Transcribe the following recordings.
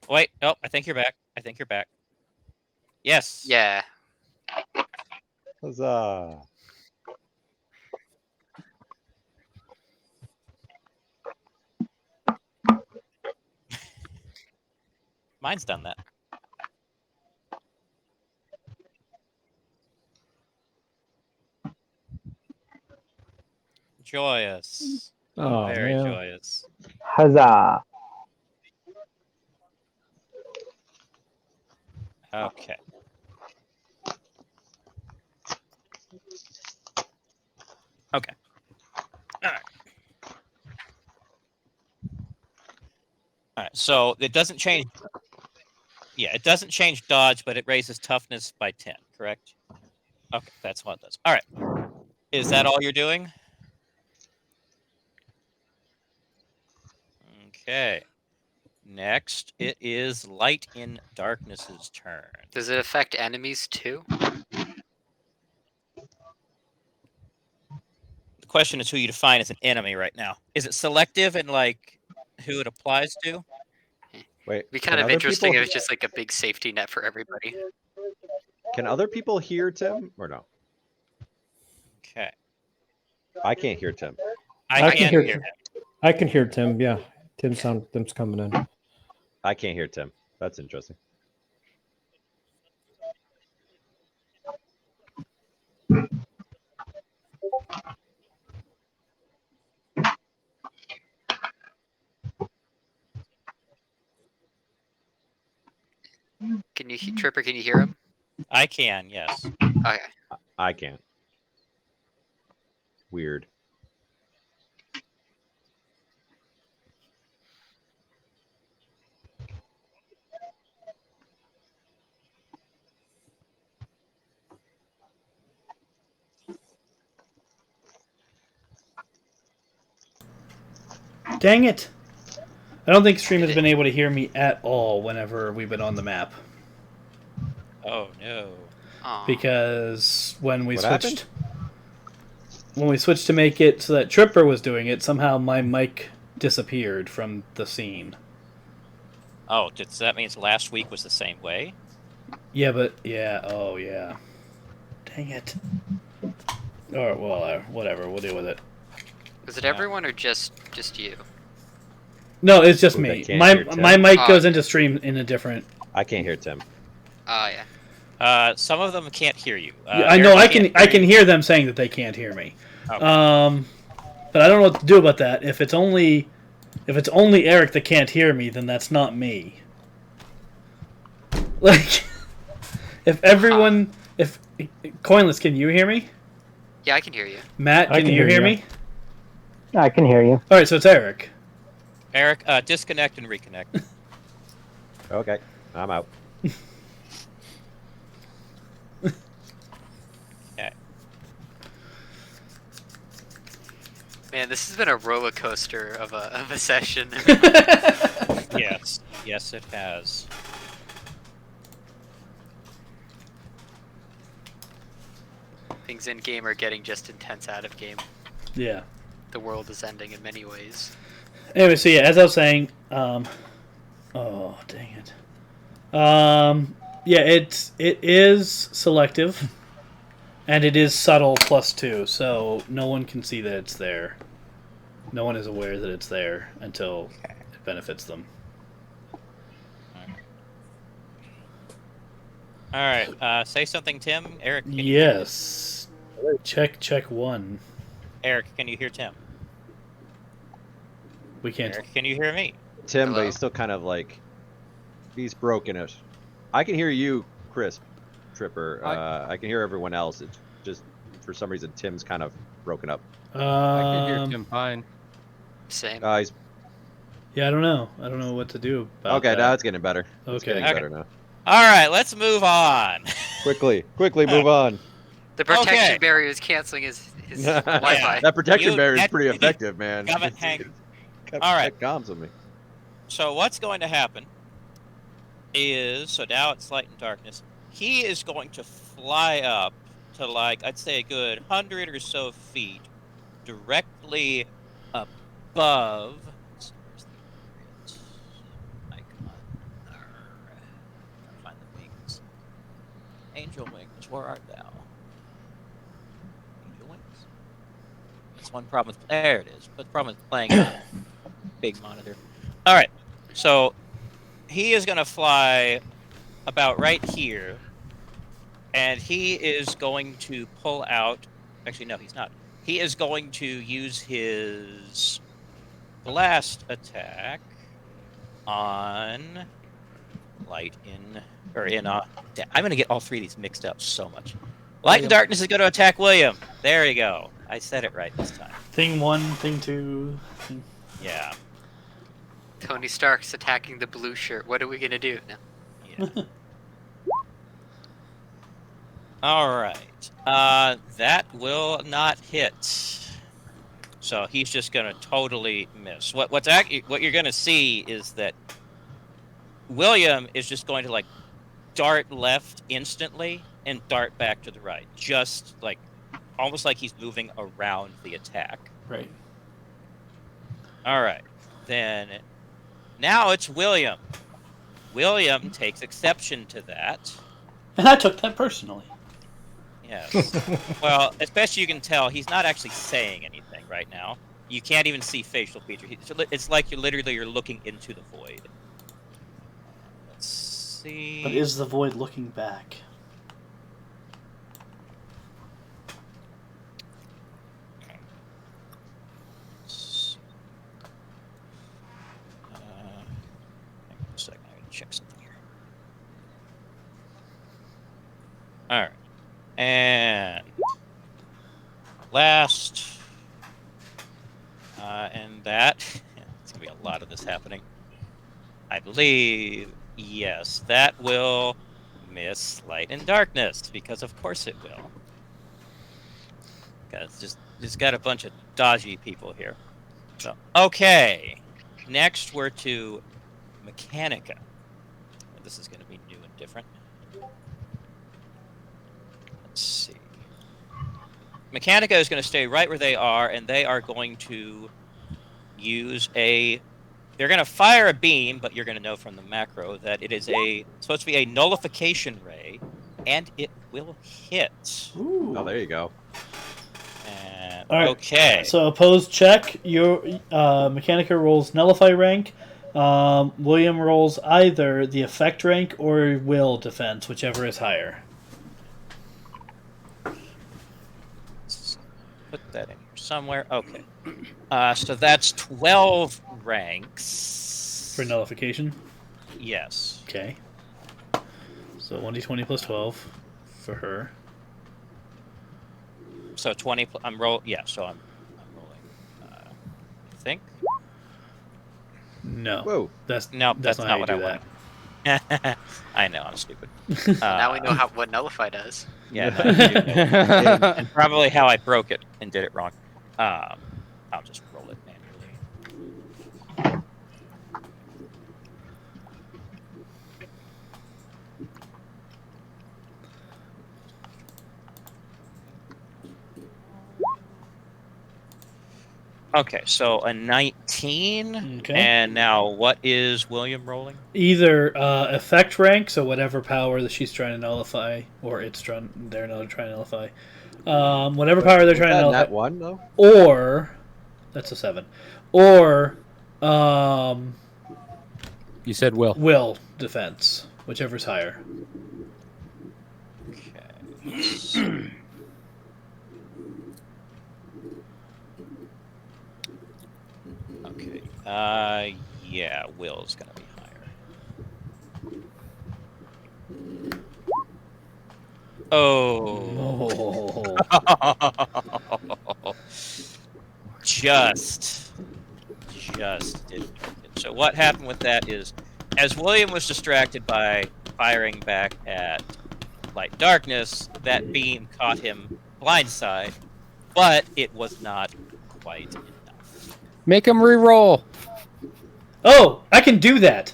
Wait, oh, I think you're back. I think you're back. Yes. Yeah. Huzzah. Mine's done that. Joyous. Oh, Very man. joyous. Huzzah. Okay. Okay. All right. All right. So it doesn't change. Yeah, it doesn't change dodge, but it raises toughness by 10, correct? Okay, that's what it does. All right. Is that all you're doing? Okay. Next, it is Light in Darkness's turn. Does it affect enemies too? The question is who you define as an enemy right now. Is it selective in like who it applies to? Wait, It'd be kind of interesting if it's just like a big safety net for everybody. Can other people hear Tim or no? Okay. I can't hear Tim. I can can't hear hear Tim. him. I can hear Tim. Yeah, Tim's coming in. I can't hear Tim. That's interesting. Can you, Tripper? Can you hear him? I can, yes. Okay. I can't. Weird. Dang it! I don't think Stream has been able to hear me at all whenever we've been on the map. Oh no. Aw. Because when we What switched to make it so that Tripper was doing it, somehow my mic disappeared from the scene. Oh, does that mean last week was the same way? Yeah, but yeah, oh yeah. Dang it. Or well, whatever. We'll deal with it. Was it everyone or just you? No, it's just Ooh, me. they can't My hear Tim. my mic Oh. goes into Stream in a different. I can't hear Tim. Oh yeah. Some of them can't hear you. I know. Eric I can't can you. hear them saying that they can't hear me. Okay. But I don't know what to do about that. If it's only Eric that can't hear me, then that's not me. Like, if everyone, if Coinless, can you hear me? Yeah, I can hear you. Matt, I can you hear me? I can hear you. All right, so it's Eric. Eric, disconnect and reconnect. Okay, I'm out. Okay. Man, this has been a roller coaster of a session. Yes. Yes, it has. Things in game are getting just intense out of game. Yeah. The world is ending in many ways. Anyway, so yeah, as I was saying, oh dang it. Yeah, it is selective, and it is subtle +2, so no one can see that it's there. No one is aware that it's there until it benefits them. All right. Say something, Tim. Eric. Can you hear Yes. Check 1. Eric, can you hear Tim? We can't. Eric, can you hear me? Tim, Hello? but he's still kind of like he's broken-ish. I can hear you, Chris, Tripper. I can hear everyone else. It's just for some reason Tim's kind of broken up. I can hear Tim fine. Same. He's Yeah, I don't know. I don't know what to do about okay. that. Now it's getting better. It's Okay. getting Okay. better now. All right, let's move on. Quickly, move on. The protection Okay. barrier is canceling his Wi-Fi. That protection barrier is that- pretty effective, man. Government Hank. Kept All right. comms with me. So what's going to happen is, so now it's Light and Darkness. He is going to fly up to like, I'd say a good 100 or so feet directly above. Icon. All Angel Wings, where art thou? Angel Wings? That's one problem with... There it is. But the problem with playing on a big monitor. Alright, so he is going to fly about right here, and he is going to pull out... Actually, no, he's not. He is going to use his blast attack on light in... I'm going to get all three of these mixed up so much. Light and Darkness is going to attack William. There you go. I said it right this time. Thing 1, thing 2. Thing... Yeah. Tony Stark's attacking the blue shirt. What are we gonna do now? Yeah. All right. That will not hit. So he's just gonna totally miss. What you're gonna see is that William is just going to like dart left instantly and dart back to the right, just like almost like he's moving around the attack. Right. All right. Then now it's William. William takes exception to that. And I took that personally. Yes. Well, as best you can tell, he's not actually saying anything right now. You can't even see facial features. It's like you're looking into the void. Let's see. But is the void looking back? Hang on a second. I gotta check something here. All right. And last, and that, it's going to be a lot of this happening. I believe, yes, that will miss Light and Darkness, because of course it will. Because just got a bunch of dodgy people here. So, okay, next we're to Mechanica. This is going to be new and different. Let's see. Mechanica is going to stay right where they are, and they are going to use a... They're going to fire a beam, but you're going to know from the macro that it is supposed to be a nullification ray, and it will hit. Ooh. Oh, there you go. And, All right. Okay. So opposed check. Your Mechanica rolls Nullify rank. William rolls either the effect rank or will defense, whichever is higher. Put that in here somewhere. Okay. So that's 12 ranks. For nullification? Yes. Okay. So 1d20 plus 12 for her. So 20. I'm rolling. Yeah. So I'm rolling. I think. No. Whoa. That's No, that's how not you what do I that. want. I know. I'm stupid. Now we know what Nullify does. Yeah. No, you know. And probably how I broke it and did it wrong. I'll just roll it manually. Okay, so a 19. Okay. And now what is William rolling? Either effect rank, so whatever power that she's trying to nullify, or they're trying to nullify. Whatever power they're trying to nullify. That one though. Or that's a 7. Or You said will. will defense, whichever's higher. Okay. Okay. Yeah, Will's gonna be higher. Oh. Just didn't make it. So what happened with that is, as William was distracted by firing back at Light Darkness, that beam caught him blindside, but it was not quite enough. Make him re-roll. Oh, I can do that.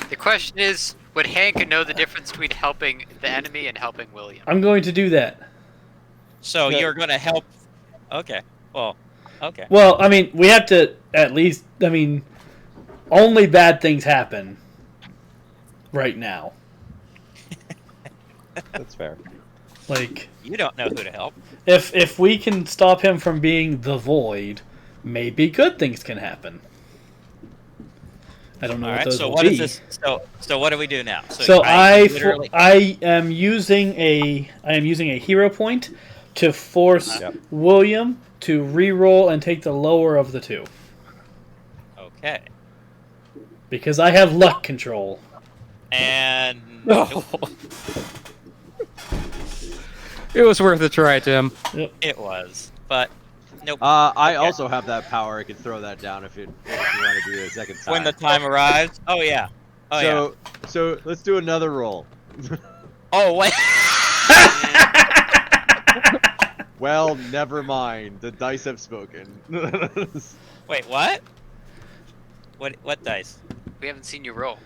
The question is, would Hank know the difference between helping the enemy and helping William? I'm going to do that. So Yeah. you're going to help... Okay. Well, okay. Well, I mean, we have to at least. I mean, only bad things happen right now. That's fair. Like, You don't know who to help. if we can stop him from being the Void, maybe good things can happen. I don't know All what right. those So will what be. is this? So what do we do now? So literally. I am using a hero point to force Yep. William to re-roll and take the lower of the two Okay. because I have luck control. And No. It was worth a try, Tim. it was, but nope. I Okay. also have that power. I can throw that down if you want to do it a second time. When the time arrives. Oh yeah. Oh yeah. So let's do another roll. Oh wait. Well, never mind. The dice have spoken. Wait, what? What dice? We haven't seen you roll.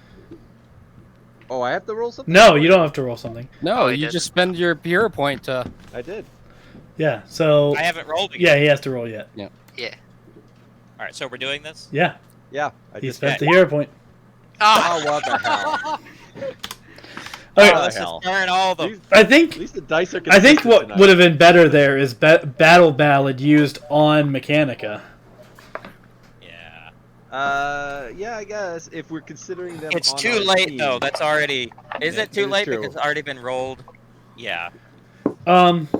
Oh, I have to roll something? No, you don't have to roll something. No, Oh, he you did. just spend your hero point to. I did. Yeah. So I haven't rolled yeah, again. he has to roll yet. Yeah. All right, so we're doing this. Yeah, Yeah, I he just spent the hero point. Ah! Oh, what the hell? Okay, Oh, let's hell. just burn all of them. These- I At think least the dice are I think consistent what tonight. would have been better there is Battle Ballad used on Mechanica. Yeah. Yeah, I guess if we're considering them. It's on too our late team. though. That's already. Is Yeah, it too it is late true. because it's already been rolled? Yeah. I mean,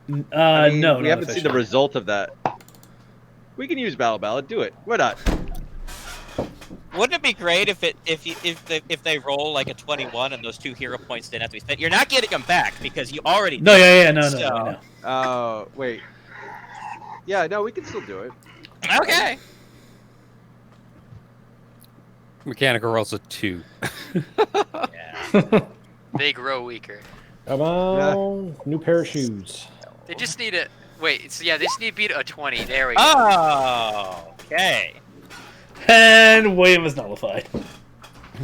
No, we not haven't seen the officially. result of that. We can use Battle Ballad. Do it. Why not? Wouldn't it be great if they roll like a 21 and those 2 hero points didn't have to be spent? You're not getting them back because you already. No, yeah, no, So- I know. Oh, wait. Yeah, no, we can still do it. Okay. Mechanical rolls a 2. Yeah. They grow weaker. Come on, new pair of shoes. They just need a wait. So yeah, they just need to beat a 20. There we go. Oh. Okay. And William is nullified.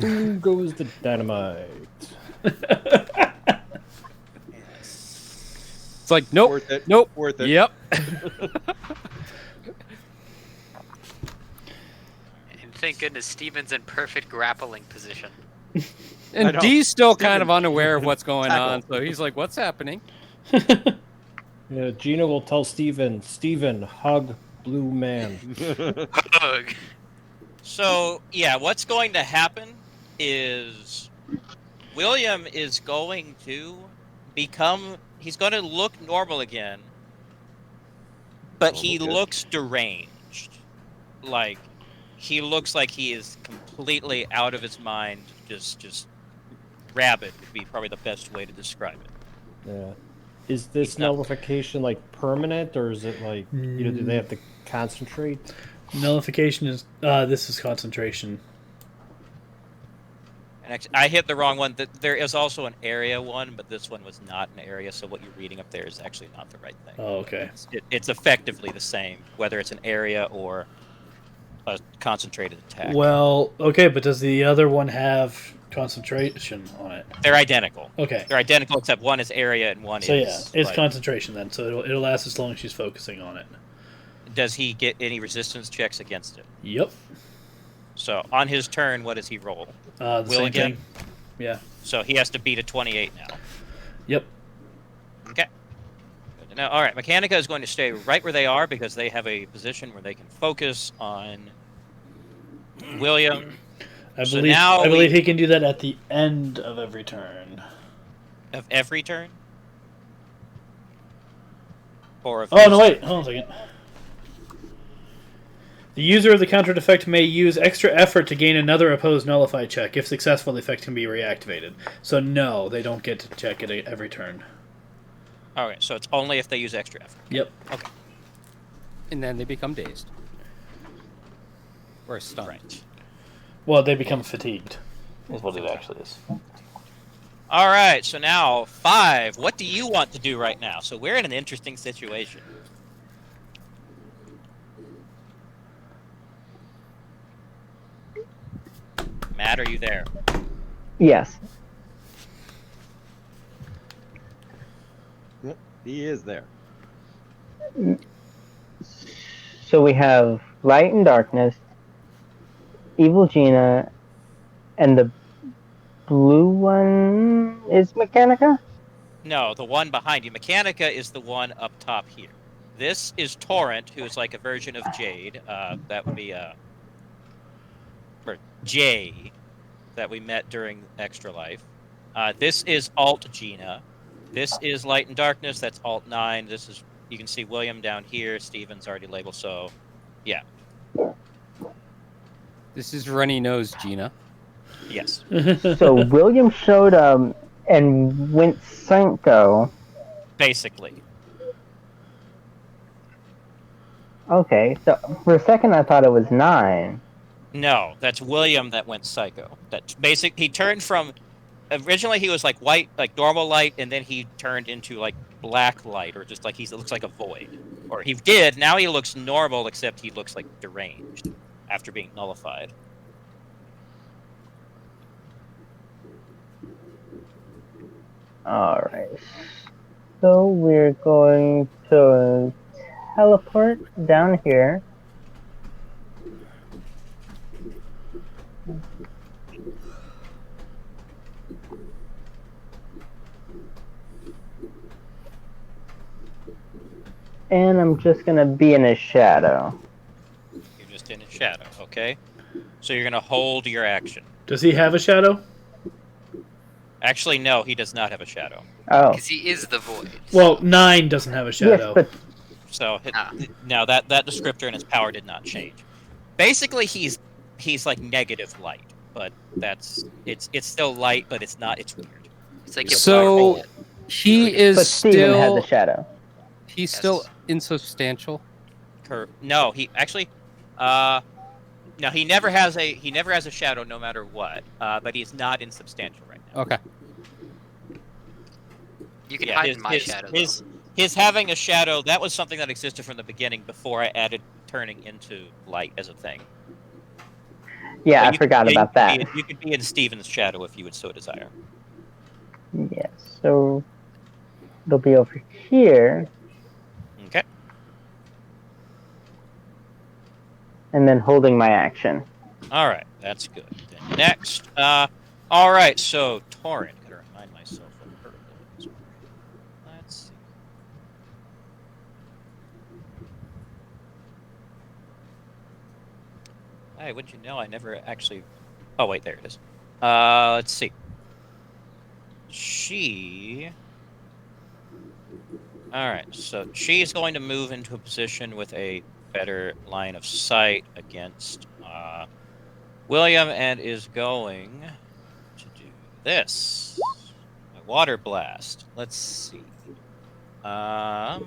Who goes the dynamite? It's like, nope, Worth it. nope, Worth it. yep. And thank goodness Steven's in perfect grappling position. I And know. D's still kind Steven, of unaware of what's going tackle. on, so he's like, what's happening? Yeah, Gina will tell Steven, hug blue man. Ugh. So yeah, what's going to happen is William is going to become. He's going to look normal again, but he good. looks deranged. Like he looks like he is completely out of his mind. Just rabid would be probably the best way to describe it. Yeah. Is this He's not- nullification like permanent, or is it like do they have to concentrate? Nullification is this is concentration. And actually, I hit the wrong one. There is also an area one, but this one was not an area. So what you're reading up there is actually not the right thing. Oh, okay. It's effectively the same, whether it's an area or a concentrated attack. Well, okay, but does the other one have concentration on it? They're identical. Okay. They're identical except one is area and one So yeah, is. it's like, concentration then. So it'll last as long as she's focusing on it. does he get any resistance checks against it? Yep. So on his turn, what does he roll? The Will same again? thing. Yeah. So he has to beat a 28 now. Yep. Okay. Good to know. All right, Mechanica is going to stay right where they are because they have a position where they can focus on William. I So believe now I believe we- he can do that at the end of every turn. Of every turn? Or of Oh his no! Wait, hold on a second. The user of the countered effect may use extra effort to gain another opposed nullify check. If successful, the effect can be reactivated. So no, they don't get to check it every turn. Okay, so it's only if they use extra effort. Yep. And then they become dazed. Or stunned. Right. Well, they become fatigued. Is what it actually is. All right, so now 5. What do you want to do right now? So we're in an interesting situation. Matt, are you there? Yes. He is there. So we have Light and Darkness, Evil Gina, and the blue one is Mechanica? No, the one behind you. Mechanica is the one up top here. This is Torrent, who is like a version of Jade. That would be or Jay, that we met during Extra Life. This is Alt Gina. This is Light and Darkness. That's Alt 9. This is, you can see William down here. Steven's already labeled. So, yeah. This is Runny Nose Gina. Yes. So William showed and went Psycho. Basically. Okay, so for a second I thought it was 9. No, that's William that went psycho. That's basic. He turned from, originally he was like white, like normal light, and then he turned into like black light, or just like he looks like a void. Or he did. Now he looks normal, except he looks like deranged after being nullified. Alright. So we're going to teleport down here. And I'm just gonna be in his shadow. You're just in his shadow, okay? So you're gonna hold your action. Does he have a shadow? Actually, no, he does not have a shadow. Oh. Because he is the void. Well, 9 doesn't have a shadow. Yes, but So no, that descriptor and his power did not change. Basically, he's like negative light, but it's still light, but it's not. It's weird. It's like So if he is but Steven has still a shadow. he's Yes. still insubstantial. No, he actually, no, he never has a shadow no matter what. But he's not insubstantial right now. Okay. you can Yeah, hide in my shadow. his having a shadow, that was something that existed from the beginning before I added turning into light as a thing. Yeah, But I forgot about that. You could be in Steven's shadow if you would so desire. Yes, so it'll be over here, Okay. and then holding my action. All right, that's good. Then next, all right. So Torrent, gotta remind myself of her abilities. Let's see. Hey, wouldn't you know? I never actually. Oh wait, there it is. Let's see. She. All right, so she's going to move into a position with a better line of sight against William, and is going to do this. A water blast. Let's see. That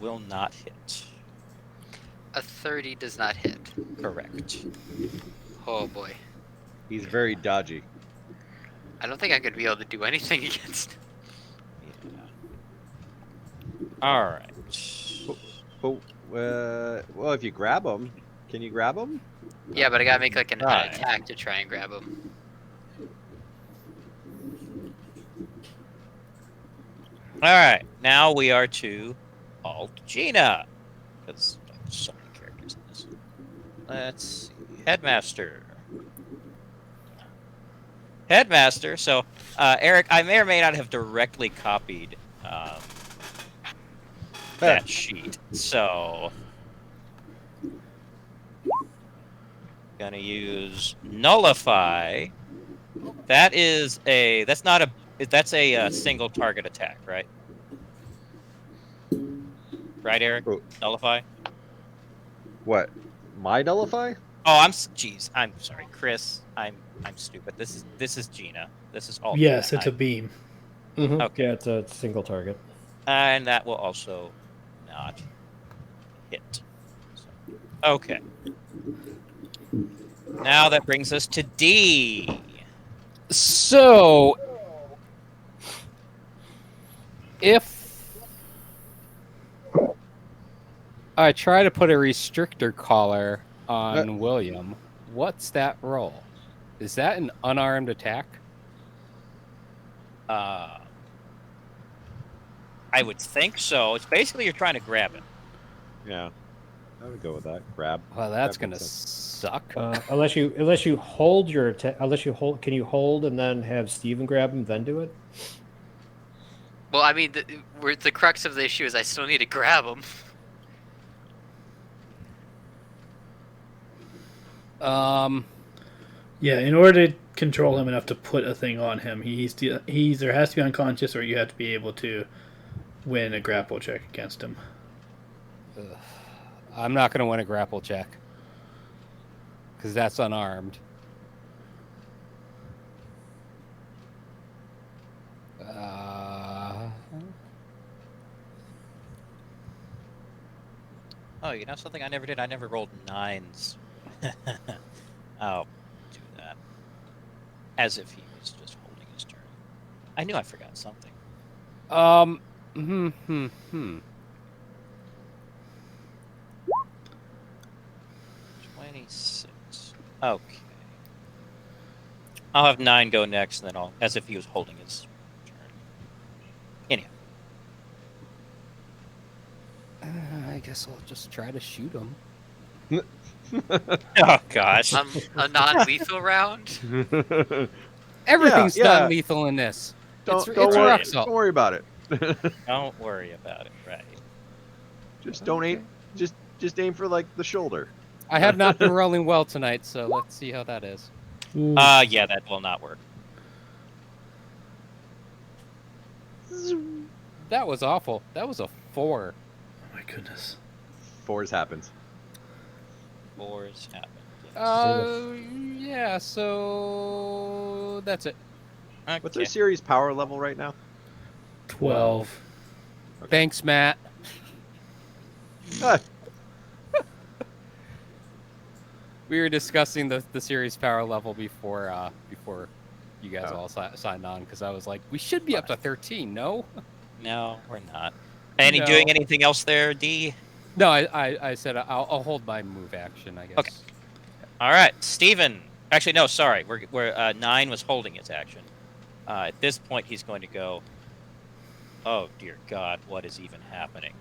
will not hit. A 30 does not hit. Correct. Oh boy. He's very dodgy. I don't think I could be able to do anything against. Yeah. All right. But, well, if you grab him, can you grab him? Yeah, but I gotta make like an Right. attack to try and grab him. All right. Now we are to Alt Gina, because there's so many characters in this. Let's see. Headmaster. Headmaster. So, Eric, I may or may not have directly copied that sheet. So, gonna use Nullify. That's a single target attack, right? Right, Eric? Oh. Nullify. What? My nullify? Oh, I'm sorry, Chris. I'm stupid. This is Gina. This is all. Yes, it's a beam. Mhm. Okay. Yeah, it's a single target. And that will also not hit. So, okay. Now that brings us to D. So if I try to put a restrictor collar on William, what's that roll? Is that an unarmed attack? I would think so. It's basically you're trying to grab it. Yeah. I would go with that. Grab. Well, that's That gonna makes suck. Unless you hold can you hold and then have Steven grab him, then do it? Well, I mean, the crux of the issue is I still need to grab him. Yeah, in order to control him enough to put a thing on him, he either has to be unconscious or you have to be able to win a grapple check against him. I'm not going to win a grapple check. Because that's unarmed. Oh, you know something I never did? I never rolled 9s. I'll do that. As if he was just holding his turn. I knew I forgot something. 26. Okay. I'll have 9 go next, and then I'll, as if he was holding his turn. Anyhow. I guess I'll just try to shoot him. Oh, gosh. A non-lethal round? Everything's yeah. non-lethal in this. Don't it's worry. rough salt. Don't worry about it. Don't worry about it, right? Just don't aim. Just aim for like the shoulder. I have not been rolling well tonight, so let's see how that is. Yeah, that will not work. That was awful. That was a 4. Oh my goodness. 4s happens. 4s happen. Yes. Yeah, so that's it. Okay. What's our series power level right now? 12. Thanks, Matt. Ah, We were discussing the series power level before you guys all signed on, because I was like, we should be up to 13, no? No, we're not. No. Doing anything else there, D? No, I said I'll hold my move action, I guess. Okay. All right, Steven. Actually, no, sorry. We're 9 was holding its action. At this point, he's going to go. Oh dear God, what is even happening?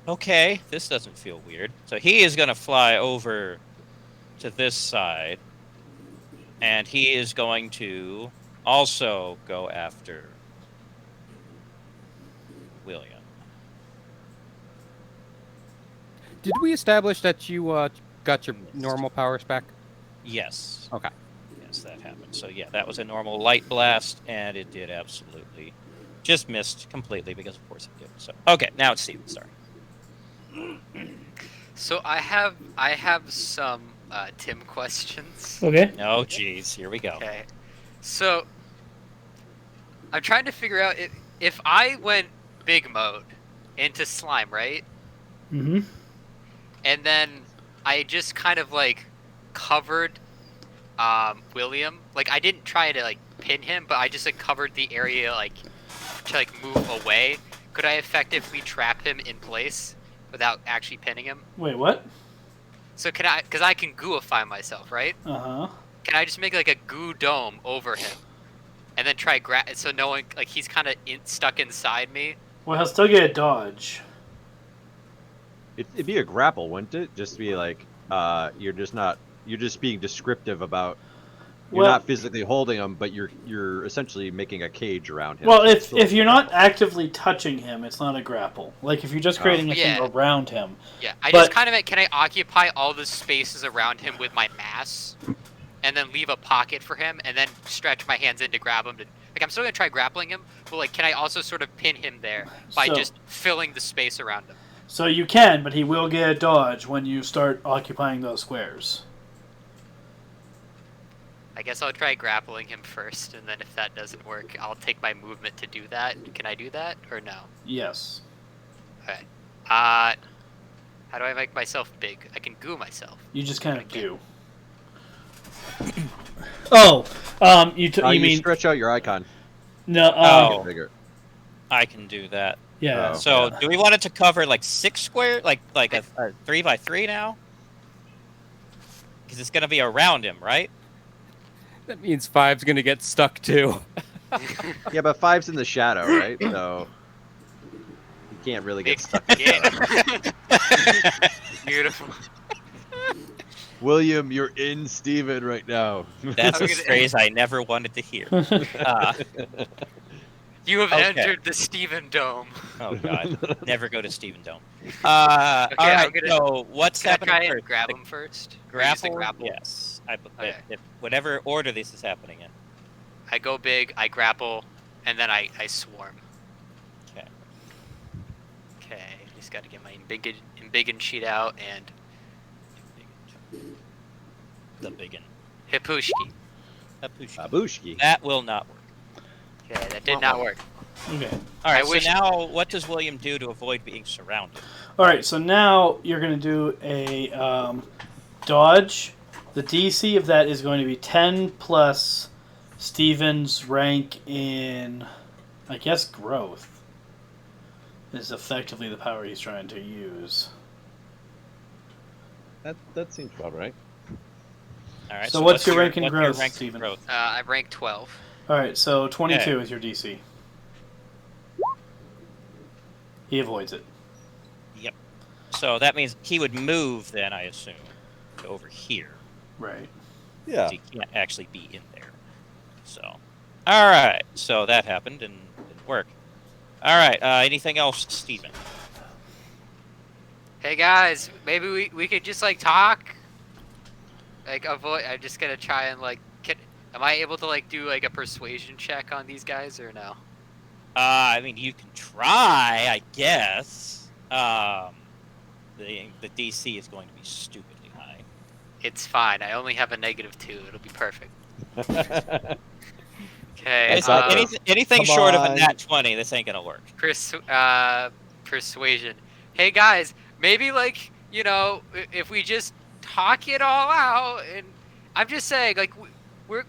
Okay, this doesn't feel weird. So he is going to fly over to this side, and he is going to also go after William. Did we establish that you got your normal powers back? Yes. Okay. Yes, that happened. So yeah, that was a normal light blast, and it did absolutely just missed completely because of course it did. So okay, now it's Steven. Sorry. So I have some Tim questions. Okay. Oh geez, here we go. Okay. So I'm trying to figure out if I went big mode into slime, right? Mm-hmm. And then I just kind of like covered William. Like I didn't try to like pin him, but I just like covered the area like to like move away. Could I effectively trap him in place without actually pinning him? Wait, what? So can I? Because I can gooify myself, right? Uh-huh. Can I just make like a goo dome over him, and then try so no one like he's kind of stuck inside me? Well, he'll still get a dodge. it'd be a grapple, wouldn't it? Just be like, you're just being descriptive about. You're not physically holding him, but you're essentially making a cage around him. Well, if you're not actively touching him, it's not a grapple. Like if you're just creating a thing Yeah. around him. Yeah, I just kind of meant, can I occupy all the spaces around him with my mass, and then leave a pocket for him, and then stretch my hands in to grab him? Like I'm still gonna try grappling him, but like, can I also sort of pin him there by just filling the space around him? So you can, but he will get a dodge when you start occupying those squares. I guess I'll try grappling him first, and then if that doesn't work, I'll take my movement to do that. Can I do that, or no? Yes. Okay. How do I make myself big? I can goo myself. You just kind of Okay. do. Oh, you you mean stretch out your icon. no? Oh. Bigger. I can do that. Yeah. Oh. So do we want it to cover like 6 square, like a 3x3 now? Because it's going to be around him, right? That means 5's gonna get stuck too. Yeah, but 5's in the shadow, right? So Can't really get Big stuck. in game. Beautiful. William, you're in Steven right now. That's I'm a gonna- phrase I never wanted to hear. You have Okay. entered the Steven Dome. Oh God, never go to Stephen Dome. Okay, All I'm right, gonna- so what's Can I happening try and first? grab The him first? Or use the grapple? grapple? Yes. Okay. If whatever order this is happening in. I go big, I grapple, and then I swarm. Okay. Okay, just gotta get my embiggen sheet out and The biggin. Hipushki. Papushki. Babushki. That will not work. Okay, that did not work. Okay. All right. I wish- So now, what does William do to avoid being surrounded? All right. So now you're going to do a dodge. The DC of that is going to be 10 plus Steven's rank in, I guess, growth. Is effectively the power he's trying to use. That seems about right. All right. So what's your rank in what's your growth, rank in Stephen? growth? I rank 12. All right. So 22 Okay. is your DC. He avoids it. Yep. So that means he would move then, I assume, to over here. Right. Yeah. He can't actually be in there. So, all right. So that happened and didn't work. All right. Anything else, Stephen? Hey guys, maybe we could just like talk. Like avoid. I'm just gonna try and like. Am I able to like do like a persuasion check on these guys or no? I mean, you can try, I guess. The DC is going to be stupidly high. It's fine. I only have a -2. It'll be perfect. Okay. It's not Anything Come short of a on. nat 20, this ain't gonna work. Persuasion. Hey guys, maybe like if we just talk it all out, and I'm just saying like we're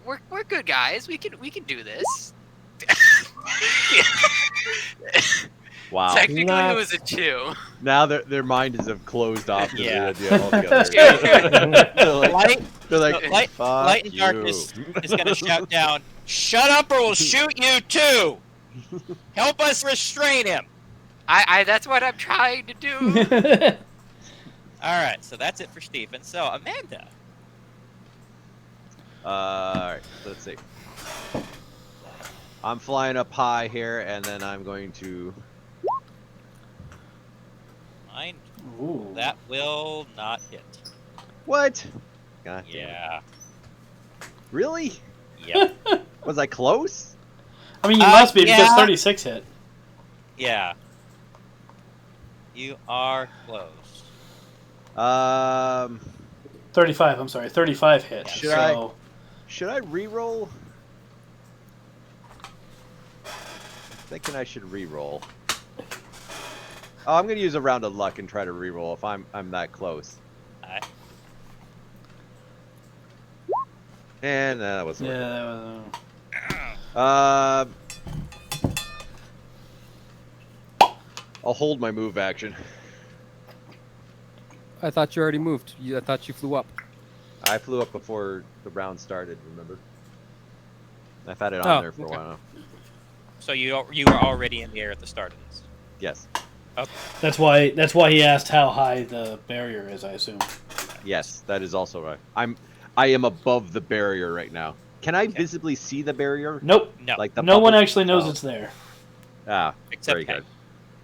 good guys. We can do this. Wow. Technically, it Nuts. was a 2. Now their mind is have closed off to Yeah. the idea altogether. Light, They're like, light, fuck light and you. darkness is gonna shout down, "Shut up, or we'll shoot you too! Help us restrain him!" I that's what I'm trying to do. All right, so that's it for Stephen. So Amanda, All right, let's see. I'm flying up high here, and then I'm going to. mine Ooh. that will not hit. What? God damn it. Yeah. Really? Yep. Was I close? I mean, you must be because yeah. 36 hit. Yeah. You are close. 35. I'm sorry. 35 hit. Should so Should I re-roll? Thinking I should re-roll. Oh, I'm gonna use a round of luck and try to re-roll if I'm that close. Alright. And that wasn't. yeah, working. that was, I'll hold my move action. I thought you already moved. I thought you flew up. I flew up before the round started. Remember? I've had it on Oh, there for a okay. while now. So you were already in the air at the start of this. Yes. that's why he asked how high the barrier is. I assume. Yes, that is also right. I am above the barrier right now. Can I visibly see the barrier? Nope. No. Like the No one puppet? actually knows Oh. it's there. Ah, Except very Hank. good.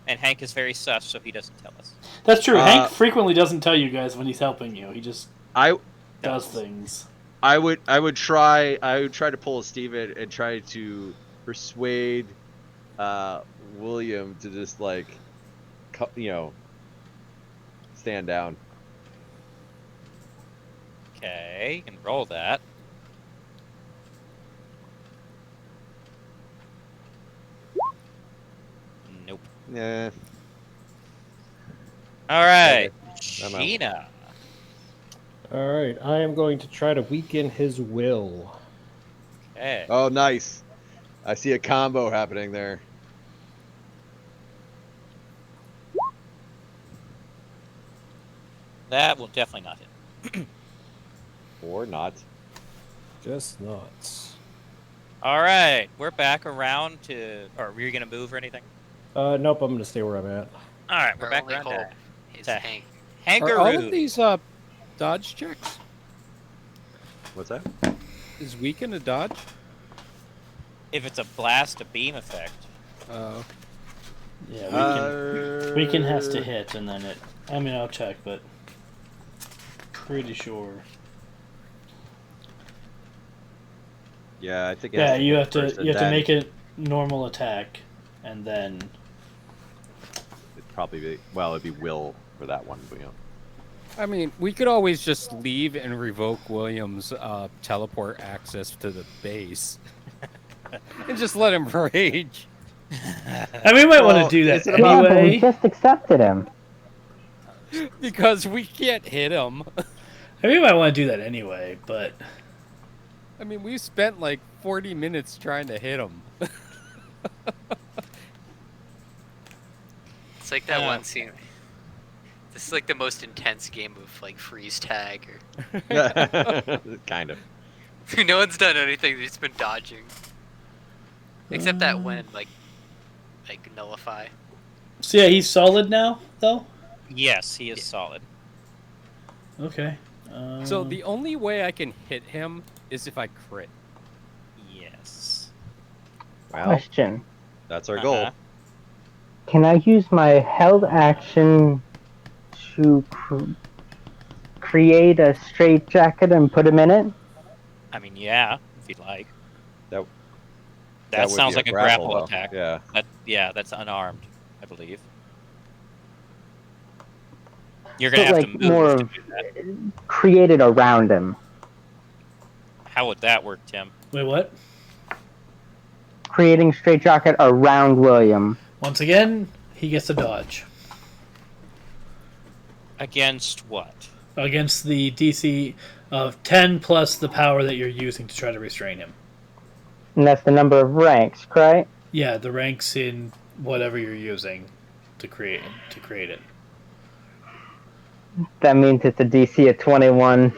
And Hank is very sus, so he doesn't tell us. That's true. Uh, Hank frequently doesn't tell you guys when he's helping you. He just I does things. I would try to pull a Steven and try to persuade William to just like stand down. Okay, you can roll that. Nope. Yeah. All right, I'm out. Gina. All right, I am going to try to weaken his will. Okay. Oh, nice. I see a combo happening there. That will definitely not hit. Or not. Just nuts. All right, we're back around to. Or were you gonna move or anything? Nope, I'm gonna stay where I'm at. All right, we're Our back only around hope to is to Hank. Are all Hangaroo. of these dodge checks? What's that? Is weaken a dodge? If it's a blast, a beam effect. Oh. Yeah, Weaken has to hit, and then it. I mean, I'll check, but pretty sure. Yeah, I think. It Yeah, has you hit have to first, and you have to then make a normal attack, and then. It'd probably be it'd be will for that one. But, I mean, we could always just leave and revoke William's teleport access to the base. And just let him rage. I mean, we might want Well, to do that is it Yeah, but we anyway. just accepted him. Because we can't hit him. I mean, we might want to do that anyway, but I mean, we spent like 40 minutes trying to hit him. It's like that one scene. This is like the most intense game of like freeze tag, kind of. or no one's done anything. They've just been dodging, except that when like nullify. so yeah, he's solid now, though. Yes, he is solid. Okay. So the only way I can hit him is if I crit. Yes. Well, Question. that's our goal. Uh-huh. Can I use my held action to create a straitjacket and put him in it? I mean, yeah, if you'd like. That That would sounds be like a grapple though. attack. Yeah. That's unarmed, I believe. You're gonna But, have like, to move more to of- do that. Created around him. How would that work, Tim? Wait, what? Creating straitjacket around William. Once again, he gets a dodge Against what? against the DC of 10 plus the power that you're using to try to restrain him. And that's the number of ranks, right? Yeah, the ranks in whatever you're using to create it. That means it's a DC of 21.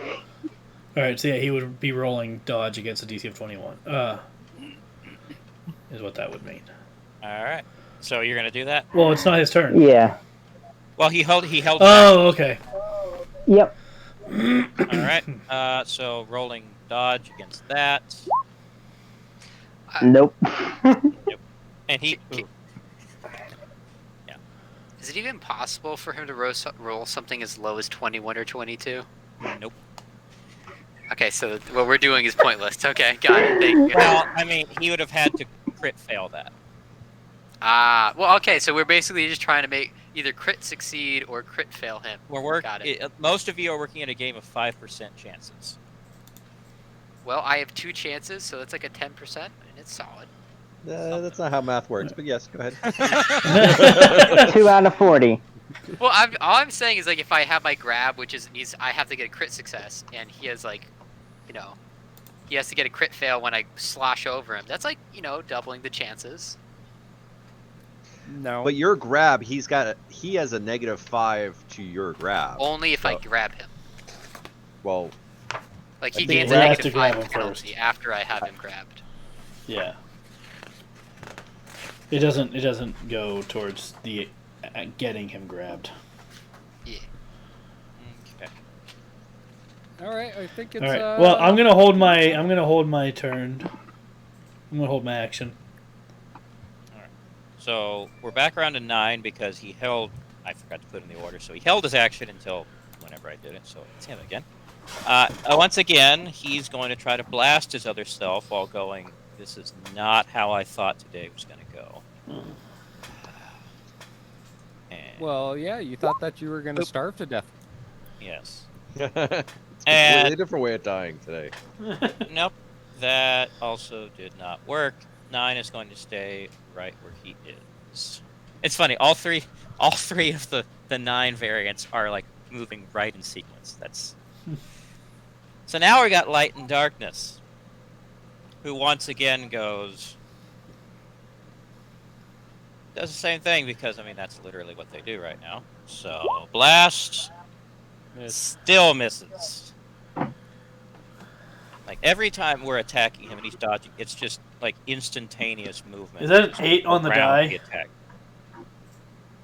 All right, so yeah, he would be rolling dodge against a DC of 21. Is what that would mean. All right. So you're gonna do that? Well, it's not his turn. Yeah. Well, he held. Oh, okay. Yep. Back. All right. So rolling dodge against that, Nope. and he Is it even possible for him to roll something as low as 21 or 22? nope. Okay, so what we're doing is pointless. Okay, got it. Thank you. Well, I mean, he would have had to crit fail that. Well, okay, so we're basically just trying to make either crit succeed or crit fail him. Got it. Most of you are working in a game of 5% chances. Well, I have 2 chances, so that's like a 10%, and it's solid. That's not how math works, but yes, go ahead. 2 out of 40. Well, all I'm saying is like if I have my grab, which is I have to get a crit success, and he has like, he has to get a crit fail when I slosh over him. That's like doubling the chances. No. But your grab, he has a -5 to your grab. Only if I grab him. Well, Like he I think gains a you have to -5 grab him penalty first. after I have him grabbed. Yeah. It doesn't go towards the getting him grabbed. Yeah. Okay. All right, I think it's. All right. Well, I'm gonna hold my turn. I'm gonna hold my action. So we're back around to 9 because he held. I forgot to put in the order, so he held his action until whenever I did it. So it's him again. Once again, he's going to try to blast his other self while going. This is not how I thought today was going to go. And, Well, yeah, you thought that you were going to starve to death. yes. it's a And- completely different way of dying today. Nope. That also did not work. 9 is going to stay right where he is. It's funny. All three of the 9 variants are like moving right in sequence. That's. So now we got light and darkness, who once again does the same thing because I mean that's literally what they do right now. So blast still misses. Like every time we're attacking him and he's dodging, it's just like instantaneous movement. Is that an 8 on the around die? the attack.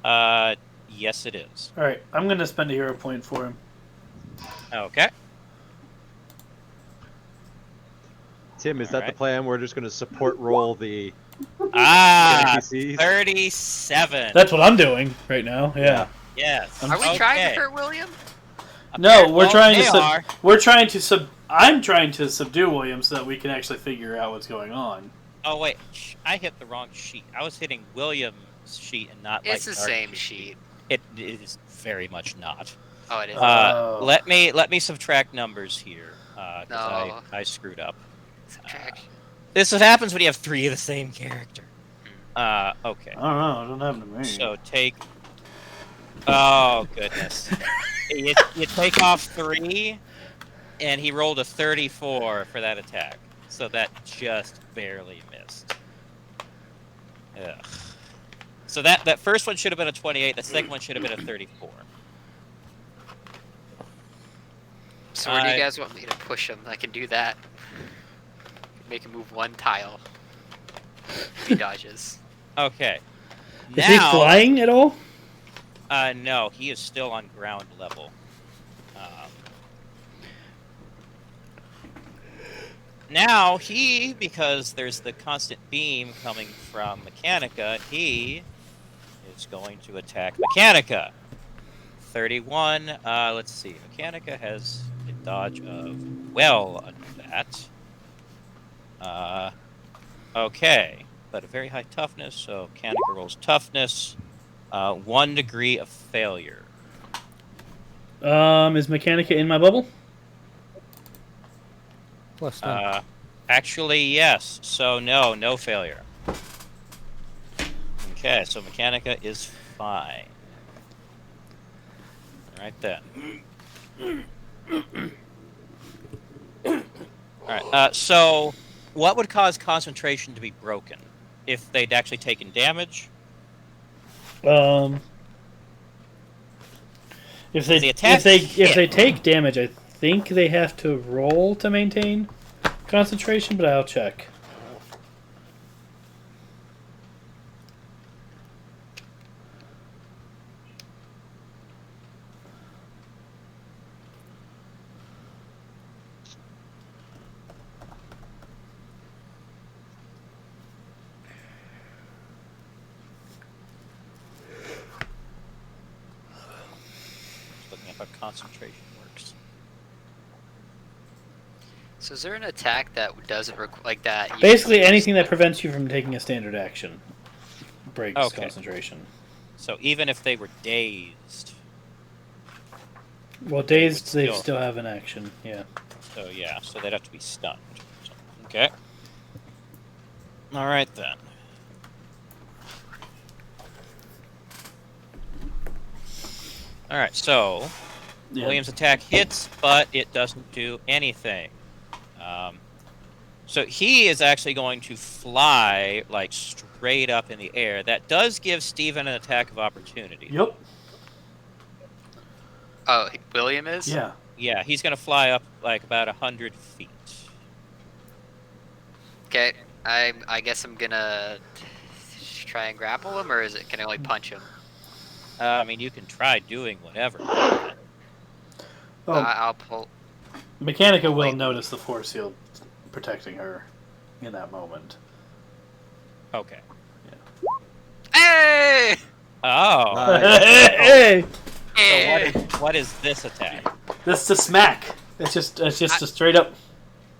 Yes, it is. All right, I'm gonna spend a hero point for him. Okay. Tim, is that the Alright. plan? We're just going to support roll the Ah, NPCs? 37. That's what I'm doing right now. Yeah. Yes. Are we trying to hurt William? No, we're Well, trying they to. are. We're trying to sub. I'm trying to subdue William so that we can actually figure out what's going on. Oh wait, I hit the wrong sheet. I was hitting William's sheet and not. It's like the same Darkness' sheet. It is very much not. Oh, it is. Oh. Let me subtract numbers here. 'Cause No. I screwed up. Subtraction. This is what happens when you have 3 of the same character. Okay. I don't know. It doesn't happen to me. So take. Oh goodness. you take off 3, and he rolled a 34 for that attack. So that just barely missed. Ugh. So that first one should have been a 28. The second one should have been a 34. So where do you guys want me to push him? I can do that. Make him move 1 tile. He dodges. Okay. Is he flying at all? No, he is still on ground level. Now because there's the constant beam coming from Mechanica, he is going to attack Mechanica. 31. Let's see. Mechanica has a dodge of well under that. Okay, but a very high toughness, so Mechanica rolls toughness. 1 degree of failure. Is Mechanica in my bubble? +10. Actually, yes. So no failure. Okay, so Mechanica is fine. Right then. Alright, so what would cause concentration to be broken? If they'd actually taken damage? If they The attack if they take damage, I think they have to roll to maintain concentration, but I'll check. Looking at how concentration works. So is there an attack that doesn't like that? you Basically, use- anything that prevents you from taking a standard action breaks Okay. concentration. So even if they were dazed, Well, dazed, they still- still have an action. Yeah. so yeah, so they'd have to be stunned. So, okay. Alright then. Alright, so Yeah. William's attack hits, but it doesn't do anything. So he is actually going to fly like straight up in the air. That does give Steven an attack of opportunity. Yep. Oh, William is? Yeah. Yeah, he's going to fly up like about 100 feet. Okay, I guess I'm gonna try and grapple him, or can I only punch him? I mean, you can try doing whatever. Oh, I'll pull. Mechanica will Wait. notice the force field protecting her in that moment. Okay. Hey! Oh. Hey! So what is this attack? That's a smack. It's just a straight up.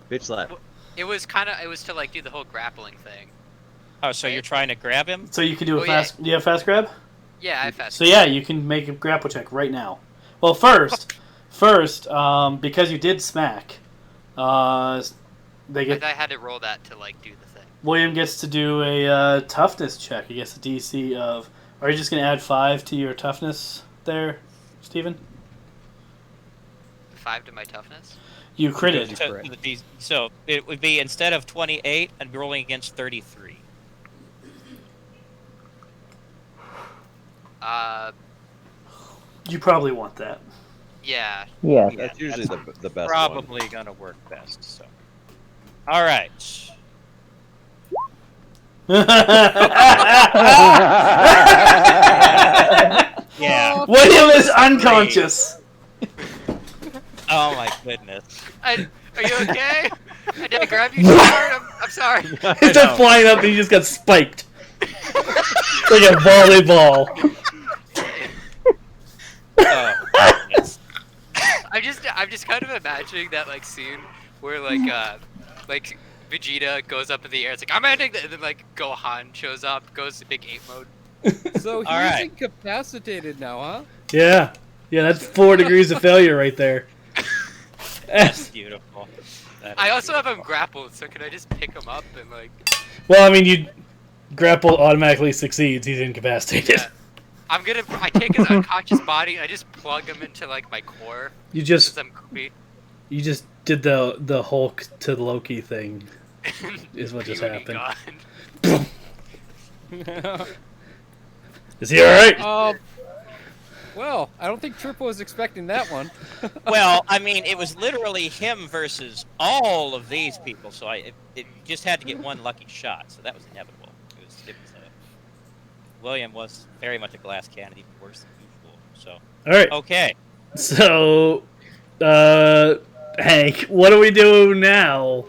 Bitch slap. It was to like do the whole grappling thing. Oh, so you're trying to grab him? So you can do a Oh, yeah. fast. Do you have fast grab? Yeah, I fast. So yeah, you can make a grapple check right now. Well, first, because you did smack, they I get had to roll that to like do the thing. William gets to do a toughness check. He gets a DC of. Are you just going to add 5 to your toughness there, Steven? 5 to my toughness. You critted. So it would be instead of 28, I'd be rolling against 33. You probably want that. Yeah. Yeah. That's usually the best one. Probably gonna work best. So, all right. Yeah. William is unconscious. Oh my goodness. Are you okay? Did I grab you too hard? I'm sorry. He's just flying up and he just got spiked. It's like a volleyball. Oh goodness. I'm just kind of imagining that like scene where like Vegeta goes up in the air. It's like I'm ending, and then like Gohan shows up, goes to big ape mode. So he's right. incapacitated now, huh? Yeah. Yeah, that's 4 degrees of failure right there. That's beautiful. That is I also have beautiful. him grappled, so can I just pick him up and like? Well, I mean, you grapple automatically succeeds. He's incapacitated. Yeah. I take his unconscious body and I just plug him into like my core. You just Since I'm goofy. you just did the Hulk to Loki thing. Is what just Beauty happened. gone. Is he all right? Well, I don't think Triple was expecting that one. Well, I mean, it was literally him versus all of these people, so it just had to get one lucky shot, so that was inevitable. William was very much a glass cannon, even worse than usual. So All right. okay, So, Hank, what do we do now?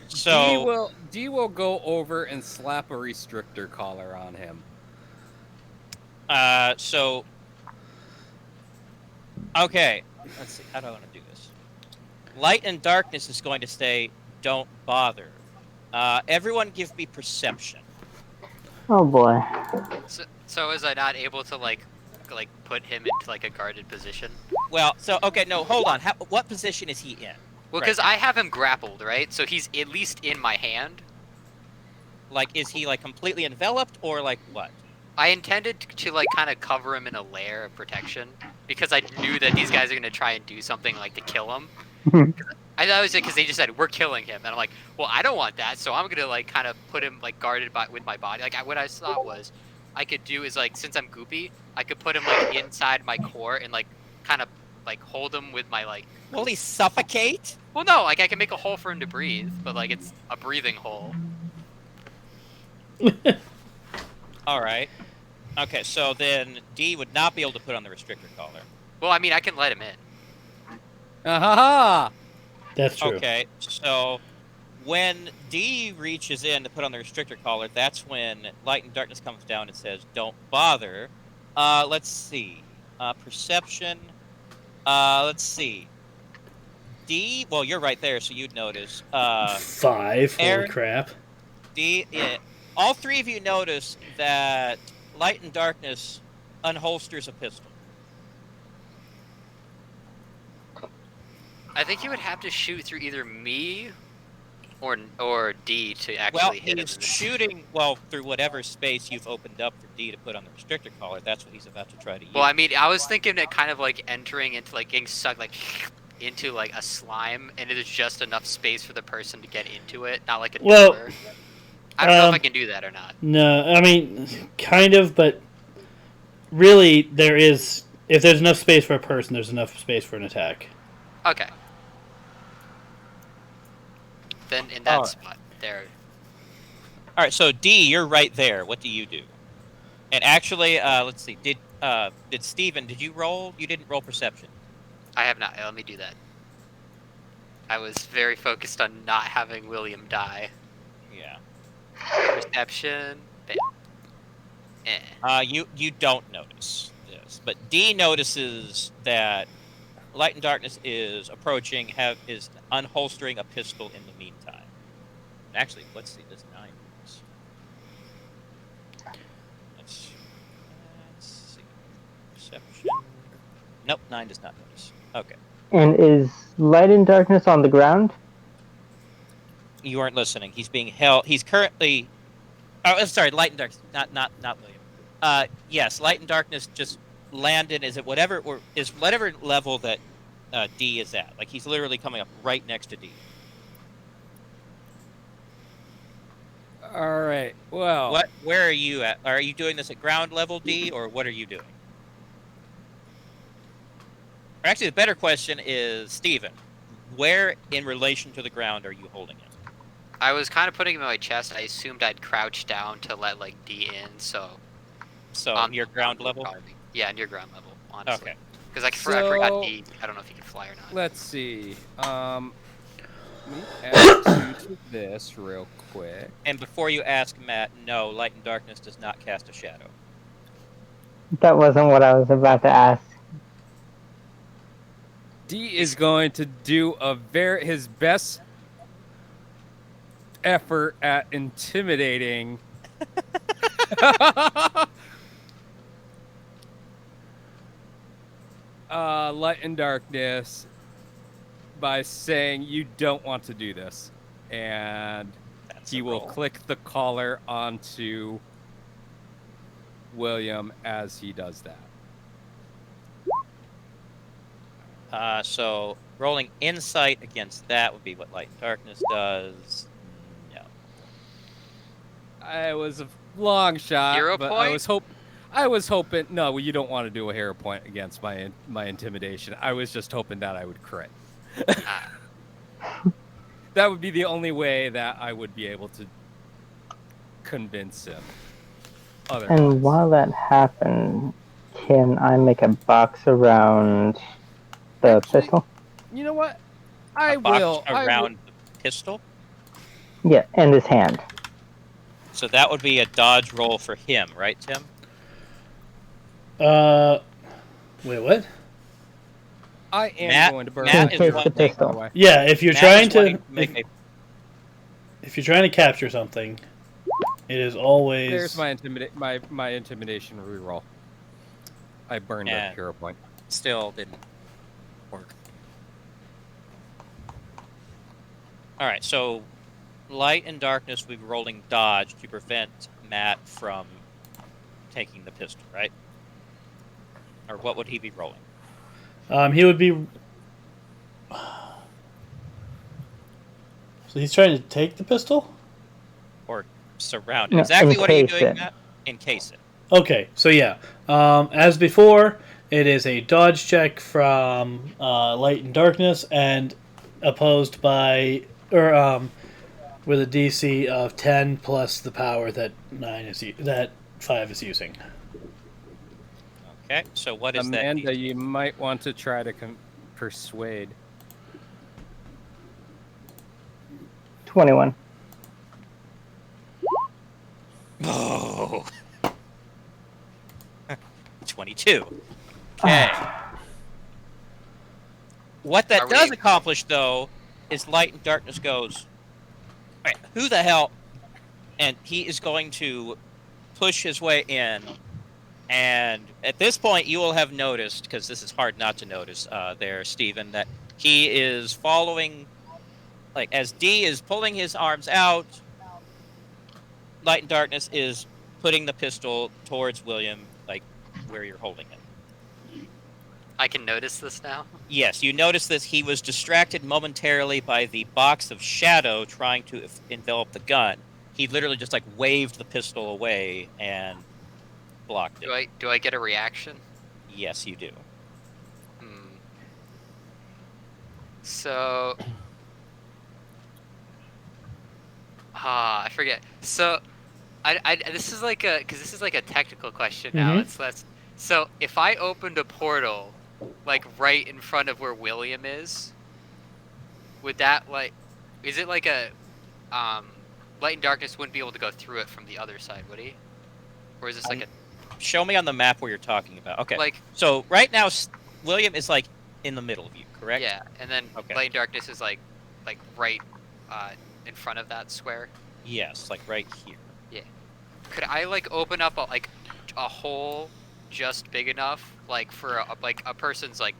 so D will go over and slap a restrictor collar on him. so okay, let's see. How do I want to do this? Light and darkness is going to say, "Don't bother." Everyone, give me perception. Oh boy. So was I not able to like put him into like a guarded position? Well, so okay, no, hold on. What position is he in? Well, Right. because I have him grappled, right? So he's at least in my hand. Like, is he like completely enveloped, or like what? I intended to like kind of cover him in a layer of protection because I knew that these guys are gonna try and do something like to kill him. I thought it was because they just said we're killing him, and I'm like, well, I don't want that, so I'm gonna like kind of put him like guarded with my body. Like what I thought was, I could do is like since I'm goopy, I could put him like inside my core and like kind of like hold him with my like. Will he suffocate? Well, no, like I can make a hole for him to breathe, but like it's a breathing hole. All right. Okay, so then D would not be able to put on the restrictor collar. Well, I mean, I can let him in. Ah That's true. Okay, so when D reaches in to put on the restrictor collar, that's when Light and Darkness comes down and says, "Don't bother." Let's see. Perception. Let's see. D. Well, you're right there, so you'd notice. 5. Holy Aaron? crap. D. Yeah, all three of you notice that Light and Darkness unholsters a pistol. I think he would have to shoot through either me or D to actually Well, hit him. he's shooting through whatever space you've opened up for D to put on the restrictor collar. That's what he's about to try to use. Well, I mean, I was thinking it kind of like entering into like getting sucked like into like a slime, and it is just enough space for the person to get into it, not like a Well, door. I don't know if I can do that or not. No, I mean, kind of, but really, there is. If there's enough space for a person, there's enough space for an attack. Okay. Then in that Alright. spot there. All right, so D, you're right there. What do you do? And actually, let's see. Did Steven, did you roll? You didn't roll perception. I have not. Let me do that. I was very focused on not having William die. Yeah. Perception. Bam. You don't notice this, but D notices that Light and Darkness is approaching, is unholstering a pistol in the meantime. Actually, let's see. Does 9 notice? Let's see. Perception. Nope, 9 does not notice. Okay. And is Light and Darkness on the ground? You aren't listening. He's being held. He's currently. Oh, sorry. Light and Darkness. Not William. Yes, Light and Darkness just landed. Is it whatever level that D is at? Like he's literally coming up right next to D. All right. Well, What? Where are you at? Are you doing this at ground level, D, or what are you doing? Or actually, the better question is, Steven, where in relation to the ground are you holding him? I was kind of putting him in my chest. I assumed I'd crouch down to let like D in, so So near ground level. Probably. Yeah, near ground level. Honestly. Okay. Because I So- forgot D. I don't know if he can fly or not. Let's see. Let me add 2 to this real quick. And before you ask, Matt, no, light and darkness does not cast a shadow. That wasn't what I was about to ask. D is going to do his best effort at intimidating. Light and darkness by saying you don't want to do this, and That's he a will roll. click the collar onto William as he does that. So rolling insight against that would be what light and darkness does. No. I was a long shot, Hero but point? I was hoping. No, you don't want to do a hero point against my intimidation. I was just hoping that I would crit. Ah, That would be the only way that I would be able to convince him. Otherwise, And while that happened, can I make a box around the Actually- pistol? you know what? I A box will. around the pistol. Yeah, and his hand. So that would be a dodge roll for him, right, Tim? Wait, what? I am Matt- going to burn Matt my is hero wanting- point, by the pistol. way. Yeah, if you're Matt trying is wanting to make a if you're trying to capture something, it is always There's my intimidation reroll. I burned Yeah. a hero point. still didn't work. All right, so light and darkness will be rolling dodge to prevent Matt from taking the pistol, right? Or what would he be rolling? he would be. So he's trying to take the pistol. Or surround it? No, Exactly what are you encase doing, it. Matt? Encase it. Okay, so yeah, as before, it is a dodge check from light and darkness, and opposed by with a DC of 10 plus the power that 5 is using. Okay, so what is Amanda, that? you might want to try to persuade. 21. Oh. 22. Okay. What that Are does we- accomplish, though, is light and darkness goes, all right, who the hell? And he is going to push his way in. And at this point, you will have noticed, because this is hard not to notice there, Stephen, that he is following, like, as D is pulling his arms out, light and darkness is putting the pistol towards William, like, where you're holding it. I can notice this now. Yes, you notice this. He was distracted momentarily by the box of shadow trying to envelop the gun. He literally just, like, waved the pistol away and blocked it. Do I get a reaction? Yes, you do. So, I forget. So, this is like a technical question now. Mhm. It's less. So, if I opened a portal, like right in front of where William is, would that is it like a, light and darkness wouldn't be able to go through it from the other side, would he? Or is this like Show me on the map where you're talking about. Okay. like So right now, William is like in the middle of you, correct? yeah, and then Okay. light and darkness is like right, in front of that square. Yes, like right here. Could I like open up a hole just big enough like for a person's like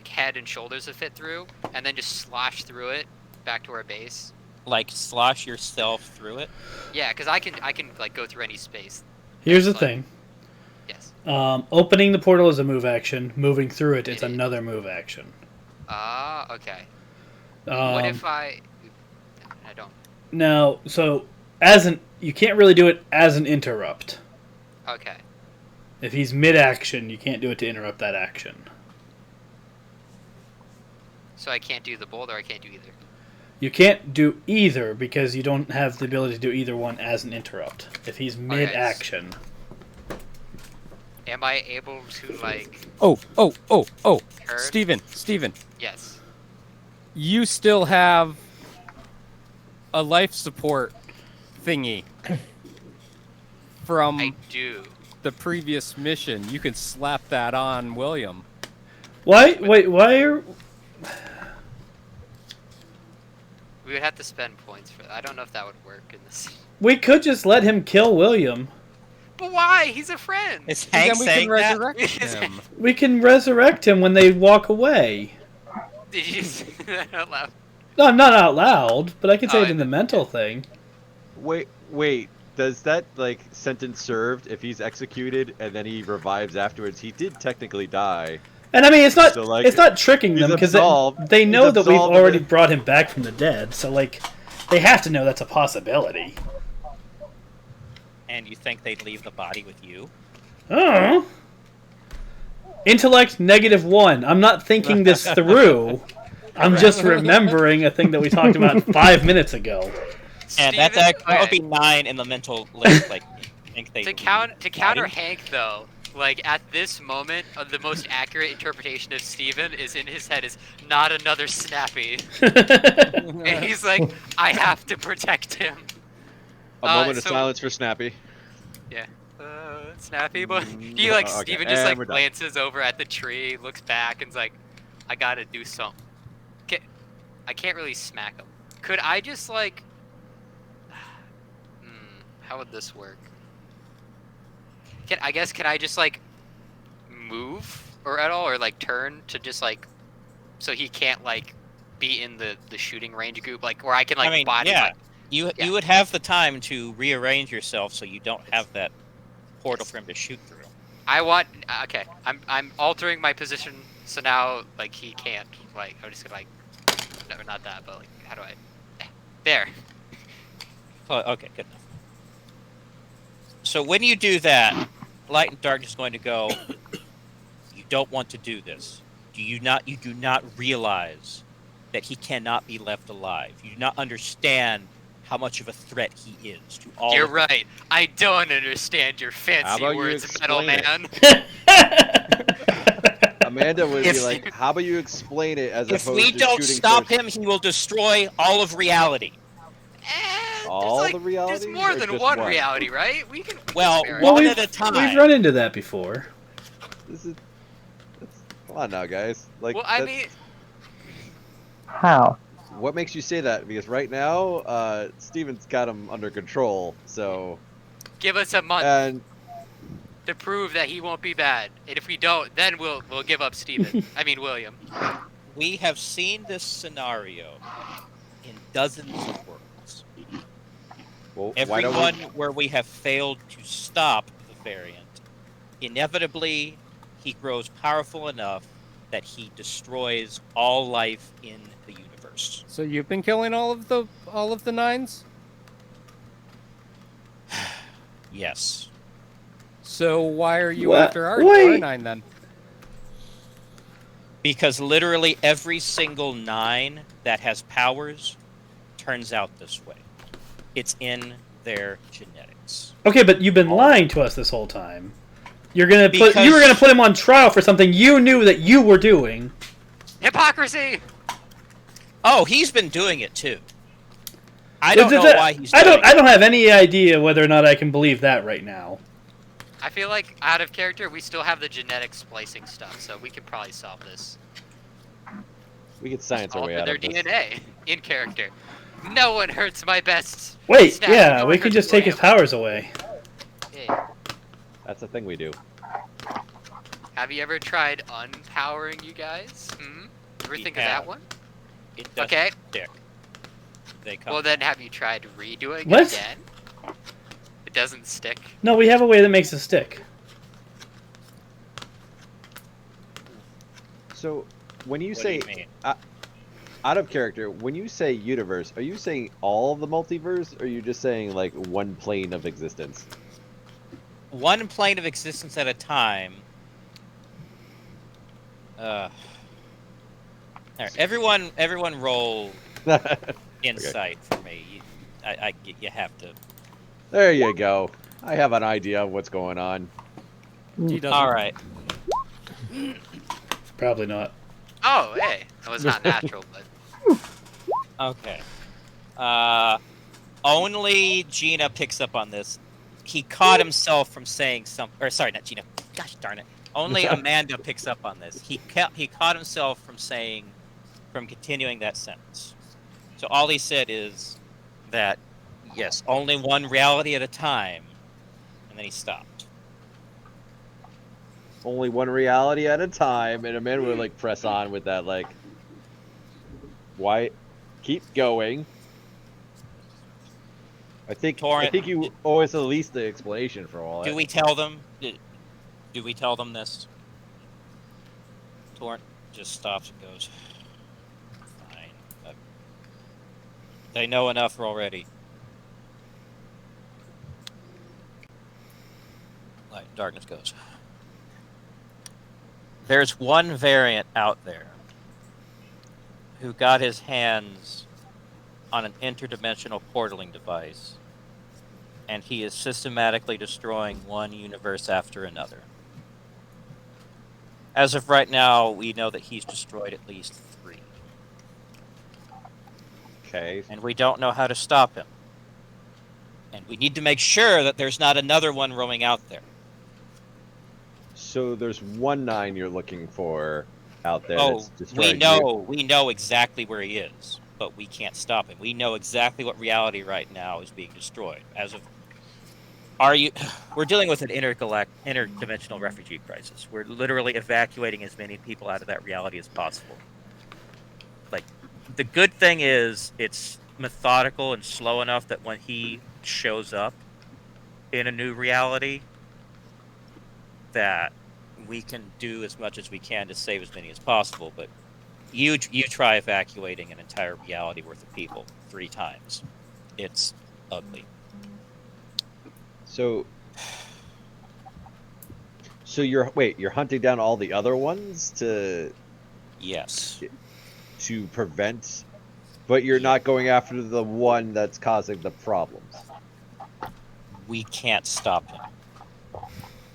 head and shoulders to fit through, and then just slosh through it back to our base? Like slosh yourself through it. Yeah, because I can like go through any space. Here's the Like- thing: Yes. opening the portal is a move action. Moving through it is It is. another move action. Ah, okay. What Um, if I don't? Now, so you can't really do it as an interrupt. Okay. If he's mid-action, you can't do it to interrupt that action. So I can't do the boulder. I can't do either. You can't do either because you don't have the ability to do either one as an interrupt. If he's mid-action, am I able to like? Oh! Turn? Steven, Yes. you still have a life support thingy from I do. the previous mission. You can slap that on William. Why? Wait, why are... We would have to spend points for that. I don't know if that would work in this. We could just let him kill William. But why? He's a friend. Is And Hank then we can saying that? resurrect him. We can resurrect him when they walk away. Did you say that out loud? No, I'm not out loud, but I can say Oh, it in the mental thing. Wait. Does that like sentence served if he's executed and then he revives afterwards? He did technically die. And I mean, it's not So, like, it's not tricking he's them because absolved. they know He's that we've absolved already of it. brought him back from the dead. So like, they have to know that's a possibility. And you think they'd leave the body with you? Oh. Intellect -1. I'm not thinking this through. I'm just remembering a thing that we talked about 5 minutes ago. And that's Steven, that would be 9 in the mental list. Like, you think they to counter body? Hank though. Like at this moment, the most accurate interpretation of Steven is in his head is not another Snappy, and he's like, I have to protect him. A moment of so- silence for Snappy. Yeah, Snappy, but he like Okay, Steven just and like we're done. glances over at the tree, looks back, and's like, I gotta do something. I can't really smack him. Could I just like? How would this work? Can I just like move or at all, or like turn to just like so he can't like be in the shooting range group, like where I can like I mean, body yeah. like, You Yeah. would have the time to rearrange yourself so you don't have that portal for him to shoot through. I want okay. I'm altering my position so now like he can't like I'm just gonna like no not that but like how do I there. Oh, okay, good enough. So when you do that, Light and Darkness is going to go. You don't want to do this. You do not realize that he cannot be left alive. You do not understand how much of a threat he is to all. You're of right. I don't understand your How fancy about you words, Metal explain Man. Amanda would be If- like, "How about you explain it as If opposed we to don't shooting stop first?" him, he will destroy all of reality. All there's the realities, There's more or than just one one? reality, right? We can. Well, spare it. one we've, at a time. we've run into that before. This is. Come on now, guys. Like, Well, I that's- mean, How? what makes you say that? Because right now, Steven's got him under control. So, give us a month and to prove that he won't be bad, and if we don't, then we'll give up Steven. I mean William. We have seen this scenario in dozens of worlds. well, why Every don't one we? where we have failed to stop the variant, inevitably he grows powerful enough that he destroys all life in the universe. So you've been killing all of the nines? Yes. So why are you What? after our Wait. 9 then? Because literally every single 9 that has powers turns out this way. It's in their genetics. Okay, but you've been lying to us this whole time. You were Because- gonna put him on trial for something you knew that you were doing. Hypocrisy. Oh, he's been doing it too. I don't know why he's I doing don't. I don't have any idea whether or not I can believe that right now. I feel like out of character, we still have the genetic splicing stuff, so we could probably solve this. We could science our way Alter out their of this. DNA in character. No one hurts my best. Wait, Snappy. yeah, No we one could hurts just take his William. powers away. Yeah. That's the thing we do. Have you ever tried unpowering you guys? Ever We think of have. that one? It doesn't Okay. stick. They come. Well, then have you tried redoing What? it again? It doesn't stick. No, we have a way that makes it stick. So, when you What do say you mean? out of character, when you say universe, are you saying all of the multiverse, or are you just saying like one plane of existence? One plane of existence at a time. All right, everyone roll insight for me. You have to. There you go. I have an idea of what's going on. He doesn't. All right. Probably not. Oh, hey, that was not natural, but Okay. Only Gina picks up on this. He caught himself from saying something. Or sorry, not Gina. Gosh darn it. Only Amanda picks up on this. He caught himself from continuing that sentence. So all he said is that, yes, only one reality at a time, and then he stopped. Only one reality at a time, and Amanda would like press on with that, like, why? Keep going. I think you owe us at least the explanation for all that. Do we tell them? Do we tell them this? Torrent just stops and goes, fine. They know enough already. Light and Darkness goes. There's one variant out there who got his hands on an interdimensional portaling device, and he is systematically destroying one universe after another. As of right now, we know that he's destroyed at least 3. Okay. And we don't know how to stop him. And we need to make sure that there's not another one roaming out there. So there's 1-9 you're looking for out there. Oh, that's destroying we know exactly where he is, but we can't stop him. We know exactly what reality right now is being destroyed. We're dealing with an interdimensional refugee crisis. We're literally evacuating as many people out of that reality as possible. Like, the good thing is it's methodical and slow enough that when he shows up in a new reality, that we can do as much as we can to save as many as possible. But you try evacuating an entire reality worth of people 3 times. It's ugly. So you're hunting down all the other ones to Yes. prevent, but you're not going after the one that's causing the problems. We can't stop him.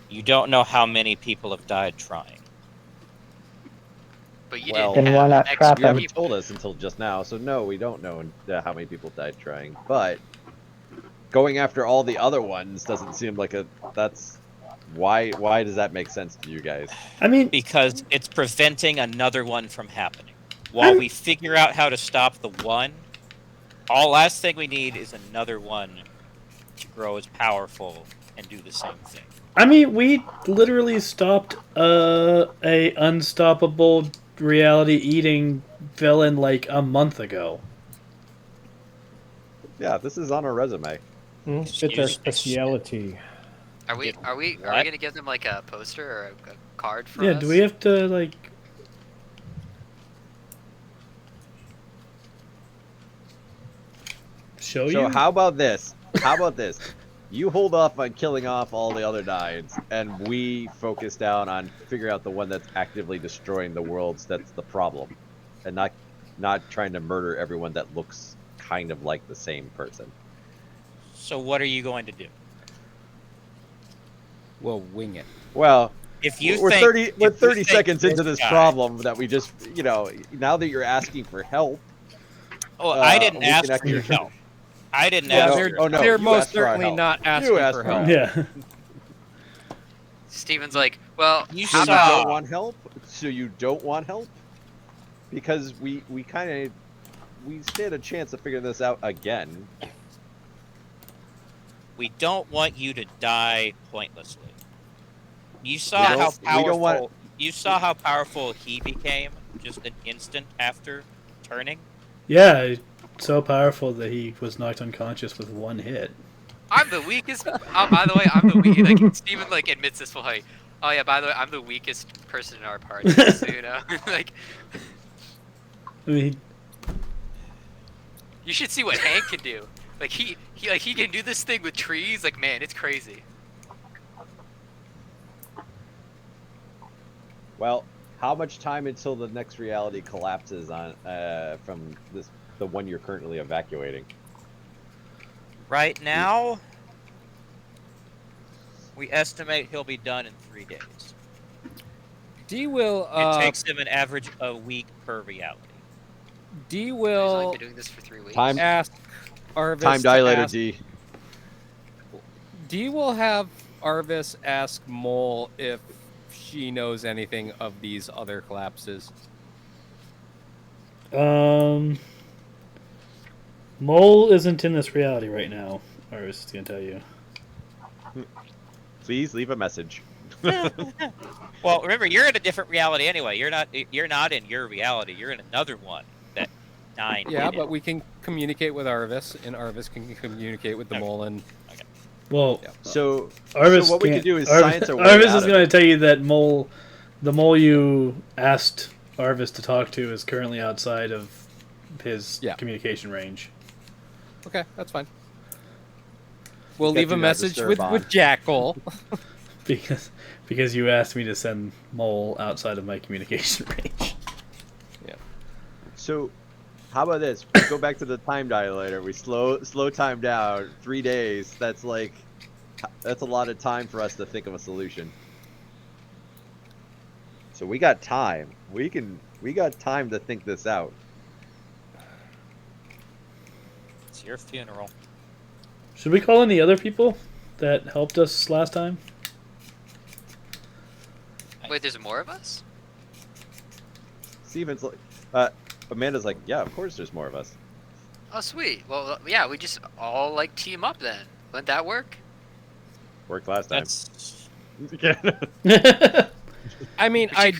You don't know how many people have died trying. but you Well, didn't Then why have not extra trap You haven't people. told us until just now, so no, we don't know how many people died trying. But going after all the other ones doesn't seem like that's why does that make sense to you guys? I mean, Because it's preventing another one from happening. While we figure out how to stop the one, last thing we need is another one to grow as powerful and do the same thing. I mean, we literally stopped a unstoppable reality-eating villain like a month ago. Yeah, this is on our resume. Fit their speciality. Are we What? gonna give them like a poster or a card for Yeah, us? do we have to like? Show So you? how about this? You hold off on killing off all the other 9s, and we focus down on figuring out the one that's actively destroying the worlds that's the problem, and not trying to murder everyone that looks kind of like the same person. So what are you going to do? We'll wing it. Well, If you we're think, 30 if we're you 30 think seconds into this guy- problem that we just, now that you're asking for help. Oh, I didn't we ask can for your actually- help. I didn't Yeah, ask no, for they're, your oh, no, they're you most asked for our certainly help. not You asking asked for for our help. Yeah. Steven's like, well, You how You saw- about don't want help? So you don't want help? Because we stand a chance of figuring this out again. We don't want you to die pointlessly. You saw We how don't- we powerful. don't want- You saw how powerful he became just an instant after turning. Yeah, so powerful that he was knocked unconscious with one hit. I'm the weakest. By the way, I'm the weakest. Like Steven like admits this like, oh yeah, by the way, I'm the weakest person in our party. Just so you know, like I mean, you should see what Hank can do. Like he can do this thing with trees. Like man, it's crazy. Well, how much time until the next reality collapses on from the one you're currently evacuating? Right now, We estimate he'll be done in 3 days. D will It takes him an average a week per reality. D He's will only been doing this for 3 weeks. Time ask Arvis time to dilator ask- D. D will have Arvis ask Mole if she knows anything of these other collapses. Mole isn't in this reality right now. Arvis is gonna tell you. Please leave a message. Well, remember, you're in a different reality anyway. You're not in your reality. You're in another one that 9 Yeah, hit but in. we can communicate with Arvis, and Arvis can communicate with the Okay. Mole. And Well, Yeah. So, Arvis what we can't- can do is Arvis, science our way Arvis out is of going it. to tell you that the mole you asked Arvis to talk to is currently outside of his Yeah. communication range. okay, that's fine. We'll Get leave a do not message disturb with on. Jackal. Because you asked me to send Mole outside of my communication range. So, how about this? We go back to the time dilator. We slow time down 3 days. That's a lot of time for us to think of a solution. So we got time. We got time to think this out. It's your funeral. Should we call in the other people that helped us last time? Wait, there's more of us? Steven's like, Amanda's like, yeah, of course there's more of us. Oh, sweet. Well, yeah, we just all like team up then. Wouldn't that work? Worked last time. That's I mean, I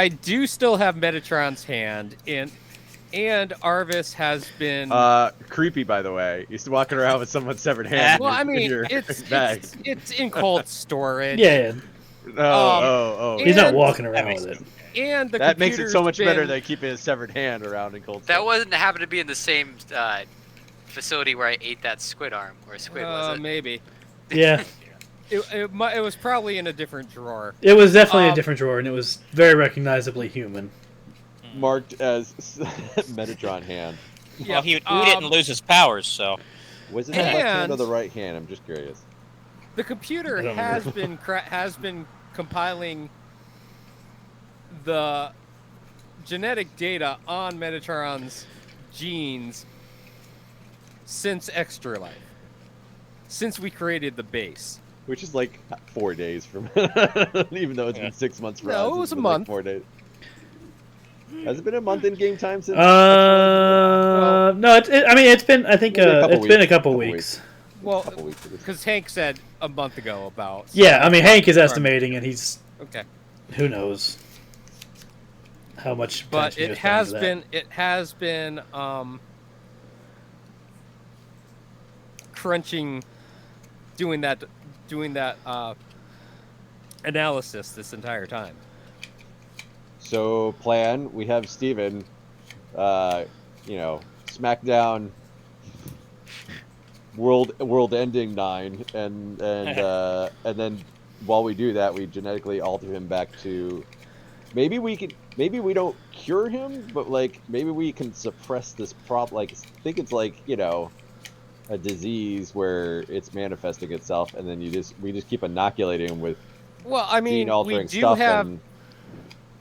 do still have Metatron's hand, and Arvis has been. Creepy, by the way. He's walking around with someone's severed hand. well, I in mean, your it's bag. it's in cold storage. Yeah, Oh. he's not And- walking that around makes with it. And the That makes it so much computer's better been- than keeping his severed hand around in cold That storage. wasn't happen to be in the same facility where I ate that squid arm, or squid was it? Maybe. Yeah, It was probably in a different drawer. it was definitely a Um, different drawer, and it was very recognizably human. Marked as Metatron hand. well, he didn't lose his powers, so Was it the left hand or And- the right hand? I'm just curious. The computer I don't has remember. has been compiling the genetic data on Metatron's genes since Extra Life, since we created the base. Which is like 4 days from, even though it's been 6 months for No, us. it was it's a been like month. 4 days. Has it been a month in game time since? No, it's been. I think Maybe a couple it's been a weeks. couple Couple weeks. Well, Couple weeks at least. because Hank said a month ago about. Yeah, I mean Hank is Sorry. estimating, and he's Okay, who knows how much. but attention it he has has put into been crunching, doing that analysis this entire time. So plan, we have Steven, smack down world-ending 9, and then while we do that, we genetically alter him back to. Maybe we don't cure him, but like maybe we can suppress this problem. Like think it's like a disease where it's manifesting itself, and then we just keep inoculating him with Well, I mean, we gene-altering do stuff, have. and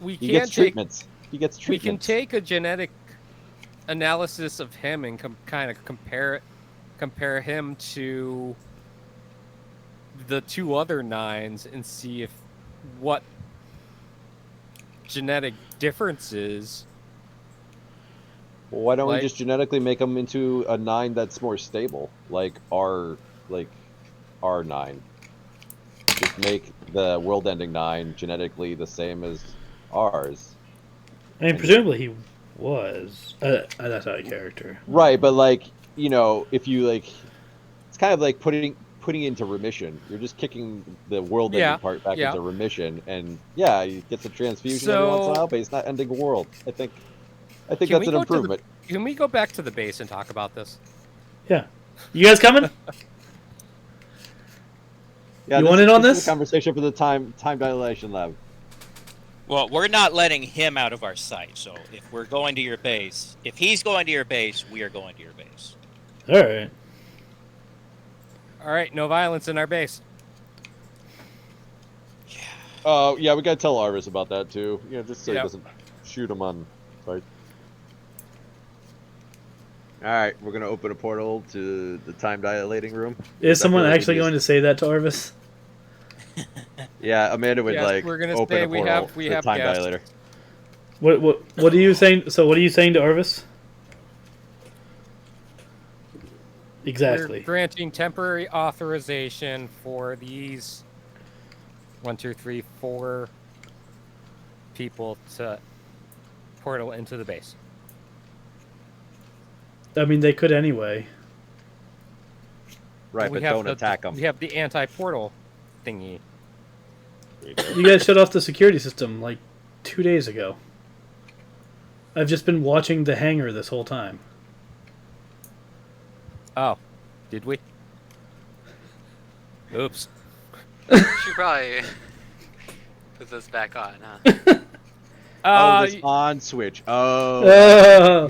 We he can gets take. treatments. He gets We can treatments. take a genetic analysis of him and kind of compare him to the two other 9s and see if what genetic differences. Well, why don't like- we just genetically make him into a 9 that's more stable, like R9? Just make the world-ending 9 genetically the same as ours. I mean, presumably he was. That's not a character. Right, but if you it's kind of like putting into remission. You're just kicking the world-ending Yeah, part back yeah. into remission, and yeah, he gets a transfusion every once in a So- while, but he's not ending the world. I think Can that's we an go to the- improvement. Can we go back to the base and talk about this? Yeah, you guys coming? Yeah, You want in on is this? a conversation for the time dilation lab. well, we're not letting him out of our sight. So if we're going to your base, if he's going to your base, we are going to your base. All right. All right, no violence in our base. Oh, yeah, we gotta tell Arvis about that too. Just so he Yep. doesn't shoot him on sight. Alright, we're gonna open a portal to the time dilating room. Is that someone feel like actually we going to say that to Arvis? Yeah, Amanda would Yes, we're gonna open say a we portal have- we to the have time guests. dilator. What are you saying? So what are you saying to Arvis? Exactly. We're granting temporary authorization for these 1, 2, 3, 4 people to portal into the base. I mean, they could anyway. Right, We but have don't attack them. We have the anti-portal thingy. You guys shut off the security system like 2 days ago. I've just been watching the hangar this whole time. Oh, did we? Oops. Should probably put this back on, huh? This on switch. Oh.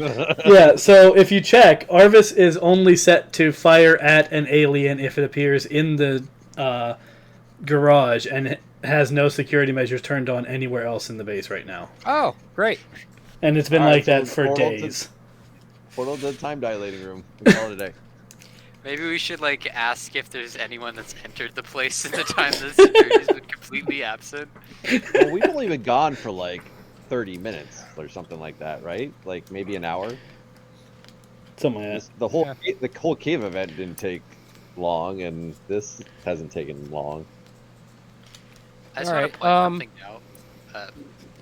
Yeah, so if you check, Arvis is only set to fire at an alien if it appears in the garage and it has no security measures turned on anywhere else in the base right now. Oh, great. And it's been All right, like that so for portal to- days. Portal to the time dilating room. We call it a day. Maybe we should ask if there's anyone that's entered the place in the time the security's been completely absent. Well, we've only been gone for 30 minutes or something like that, right? Maybe an hour. Something like that. The whole cave event didn't take long, and this hasn't taken long. I just Alright, want to point one thing out.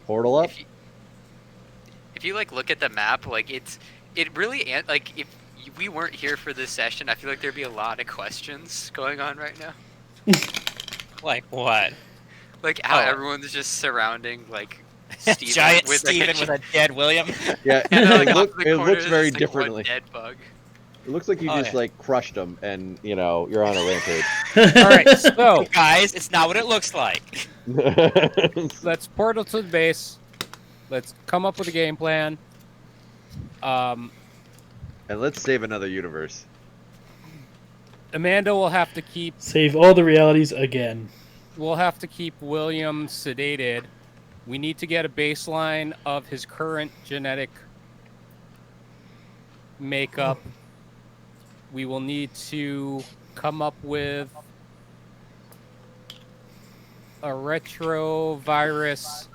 Portal up. If you look at the map, it really if we weren't here for this session, I feel like there'd be a lot of questions going on right now. Like what? How Oh. everyone's just surrounding Steven Giant with Steven with a dead William. Yeah, and it, off look, the it corner, looks very there's, one differently. dead bug. It looks like you Oh, just yeah. crushed them, and you're on a rampage. All right, so Guys, it's not what it looks like. let's portal to the base. Let's come up with a game plan. And let's save another universe. Amanda will have to keep Save all the realities again. William sedated. We need to get a baseline of his current genetic makeup. We will need to come up with a retrovirus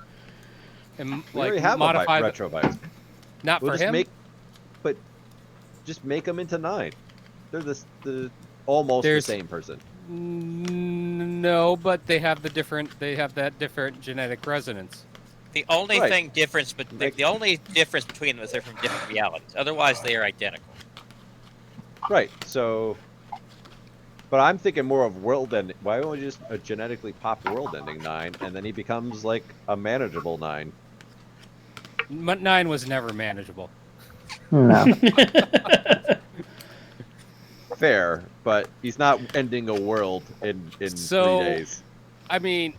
and We already have modify a retrovirus. not We'll for just him. just make them into 9. They're almost There's- the same person. No, but they have that different genetic resonance. The only Right. difference between them is they're from different realities. Otherwise, they are identical. Right. So, but I'm thinking more of world ending. Why don't we just genetically pop world ending 9, and then he becomes a manageable 9? 9 was never manageable. No. Fair, but he's not ending a world in So- 3 days. I mean,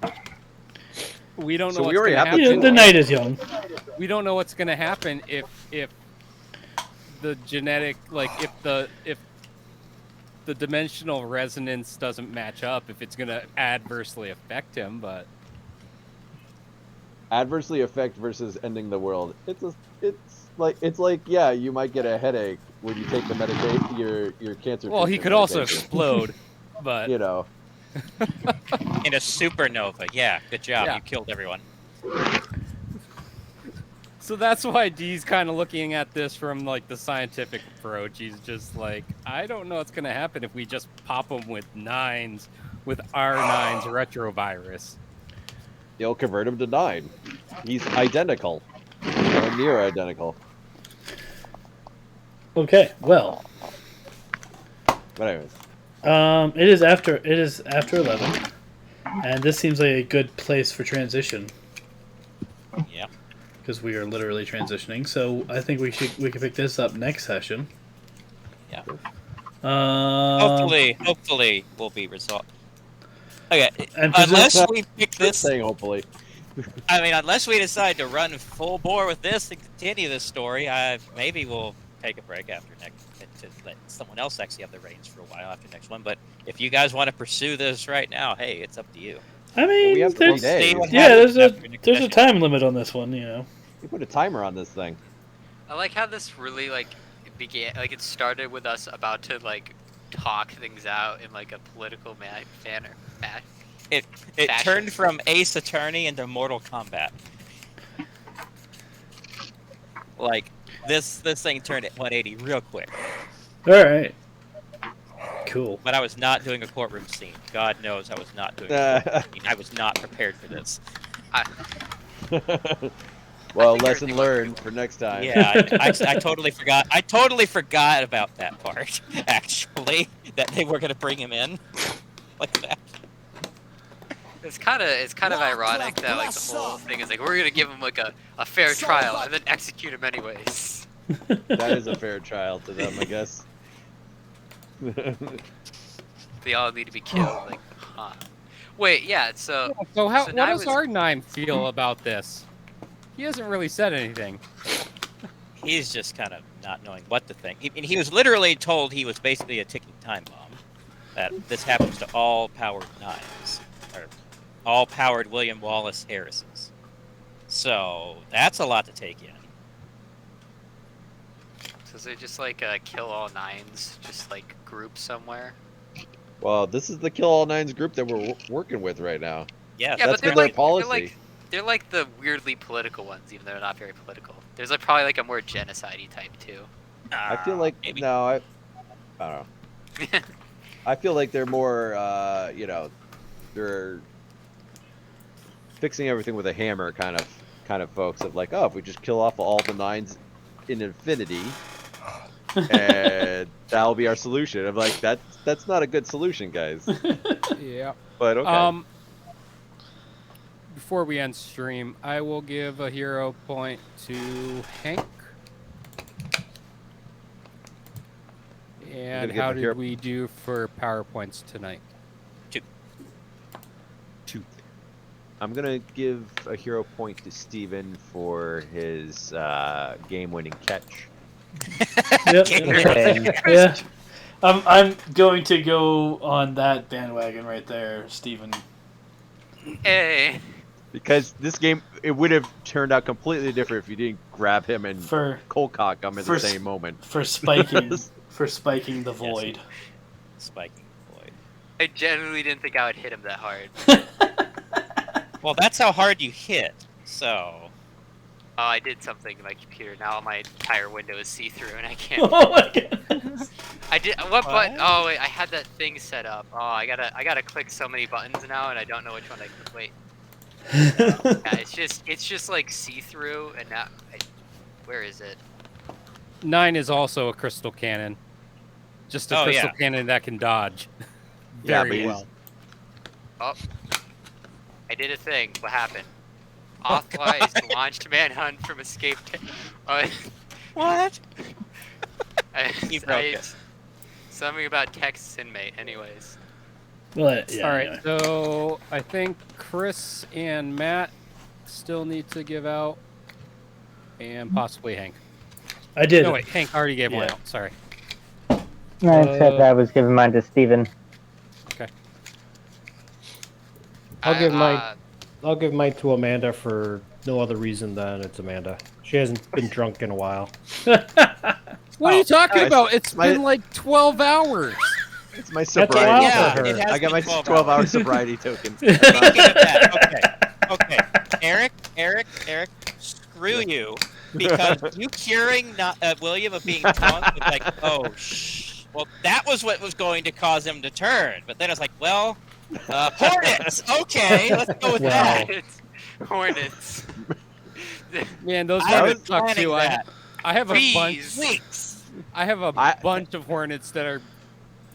we don't know So we what's already going to have happen. Yeah, the night is young. We don't know what's going to happen if the genetic if the dimensional resonance doesn't match up, if it's going to adversely affect him, but Adversely affect versus ending the world. It's like yeah, you might get a headache when you take the medication, your cancer. well, he treatment could also medication. explode, but You know. In a supernova. Yeah, good job. Yeah. You killed everyone. so that's why Dee's kind of looking at this from the scientific approach. He's just I don't know what's going to happen if we just pop him with R9's retrovirus. You'll convert him to 9. He's identical. Or near identical. Okay, well, But anyways. it is after 11, and this seems like a good place for transition Yeah. because we are literally transitioning. So I think we can pick this up next session. Yeah. Um, Hopefully, will be resolved. Okay. And Unless we pick this, Saying hopefully. I mean, unless we decide to run full bore with this and continue this story, maybe we'll take a break after next to let someone else actually have the reins for a while after next one. But if you guys want to pursue this right now, hey, it's up to you. I mean, we have 3 days. see what yeah, happens there's after a session. time limit on this one, you know. You put a timer on this thing. I like how this really like began. Like it started with us about to like talk things out in like a political manner. It fashion. turned from Ace Attorney into Mortal Kombat. Like this thing turned at 180 real quick. All right. Cool. But I was not doing a courtroom scene. God knows I was not doing a courtroom scene. I was not prepared for this. Well, think lesson everything went learned pretty for next time. Yeah, I totally forgot. I totally forgot about that part. Actually, that they were gonna bring him in like that. It's kind of ironic that like the whole thing is like we're gonna give him like a fair trial and then execute him anyways. That is a fair trial to them, I guess. They all need to be killed. Like, huh? Wait, yeah. So So how? So What now does it's- R9 feel about this? He hasn't really said anything. He's just kind of not knowing what to think. He was literally told he was basically a ticking time bomb. That this happens to all powered nines, or all powered William Wallace Harrises. So that's a lot to take in. is there just like a kill all nines, just like group somewhere? Well, this is the Kill All Nines group that we're working with right now. Yeah, Yeah, That's but they're been their like policy. they're like the weirdly political ones, even though they're not very political. There's like probably like a more genocide-y type too. I feel like maybe. no, I don't know. I feel like they're more, they're fixing everything with a hammer kind of folks of like, oh, if we just kill off all the nines in infinity, and that'll be our solution. I'm like, that's not a good solution, guys. Yeah. But okay. Before we end stream, I will give a hero point to Hank. And give how the did hero- we do for PowerPoints tonight? Two. I'm gonna give a hero point to Steven for his game-winning catch. Yep. Okay. Yeah. I'm going to go on that bandwagon right there, Steven. Hey, Because this game, it would have turned out completely different if you didn't grab him and For cold cock him at for the s- same moment. for spiking the void. Spiking Void. I genuinely didn't think I would hit him that hard. Well, that's how hard you hit. So Oh, I did something to my computer. Now my entire window is see-through and I can't. Oh my god. I did what What? button? Oh wait, I had that thing set up. Oh, I gotta click so many buttons now, and I don't know which one I click. Wait. Yeah, it's just like see-through, and now where is it? 9 is also a crystal cannon. Just a Oh, crystal yeah. cannon that can dodge. Yeah, Very but well. Oh, I did a thing. What happened? Authorized launched manhunt from escape. what? You broke I, it. something about Texas inmate. Anyways, Well, yeah, All right, anyway. so I think Chris and Matt still need to give out, and possibly Hank. I did. No, wait, Hank already gave one Yeah. out. Sorry. I said I was giving mine to Steven. I'll give mine to Amanda for no other reason than it's Amanda. She hasn't been drunk in a while. What are you talking it's about? It's my- been like 12 hours. It's my a sobriety. while Yeah, for her. it has I got my been 12 12-hour hours. sobriety token. Speaking of that, okay. Eric, screw you, because you curing William of being drunk was like, oh, well, that was what was going to cause him to turn. But then it's like, well, Hornets. Okay, let's go with Wow. that. it's Hornets. Man, those I Hornets was suck planning too. that. I have a bunch. Bees. Weeks. I have a I- bunch of Hornets that are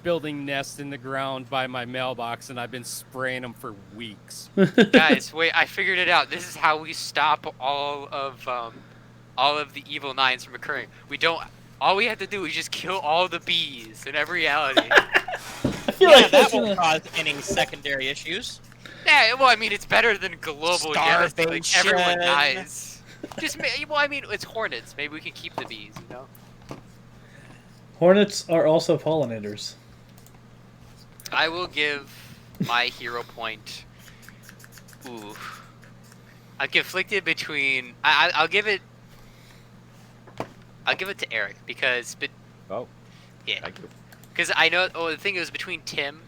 building nests in the ground by my mailbox, and I've been spraying them for weeks. Guys, wait! I figured it out. This is how we stop all of the evil nines from occurring. We don't. All we have to do is just kill all the bees in every reality. I feel Yeah, like that that's won't gonna... cause any secondary issues. Yeah, well, I mean, it's better than global genocide. Like, everyone Starvation. dies. Well, I mean, it's hornets. Maybe we can keep the bees, you know? Hornets are also pollinators. I will give my hero point Ooh. I'm conflicted between. I'll give it. I'll give it to Eric because, Oh, yeah, thank you. because I know. Oh, the thing is between Tim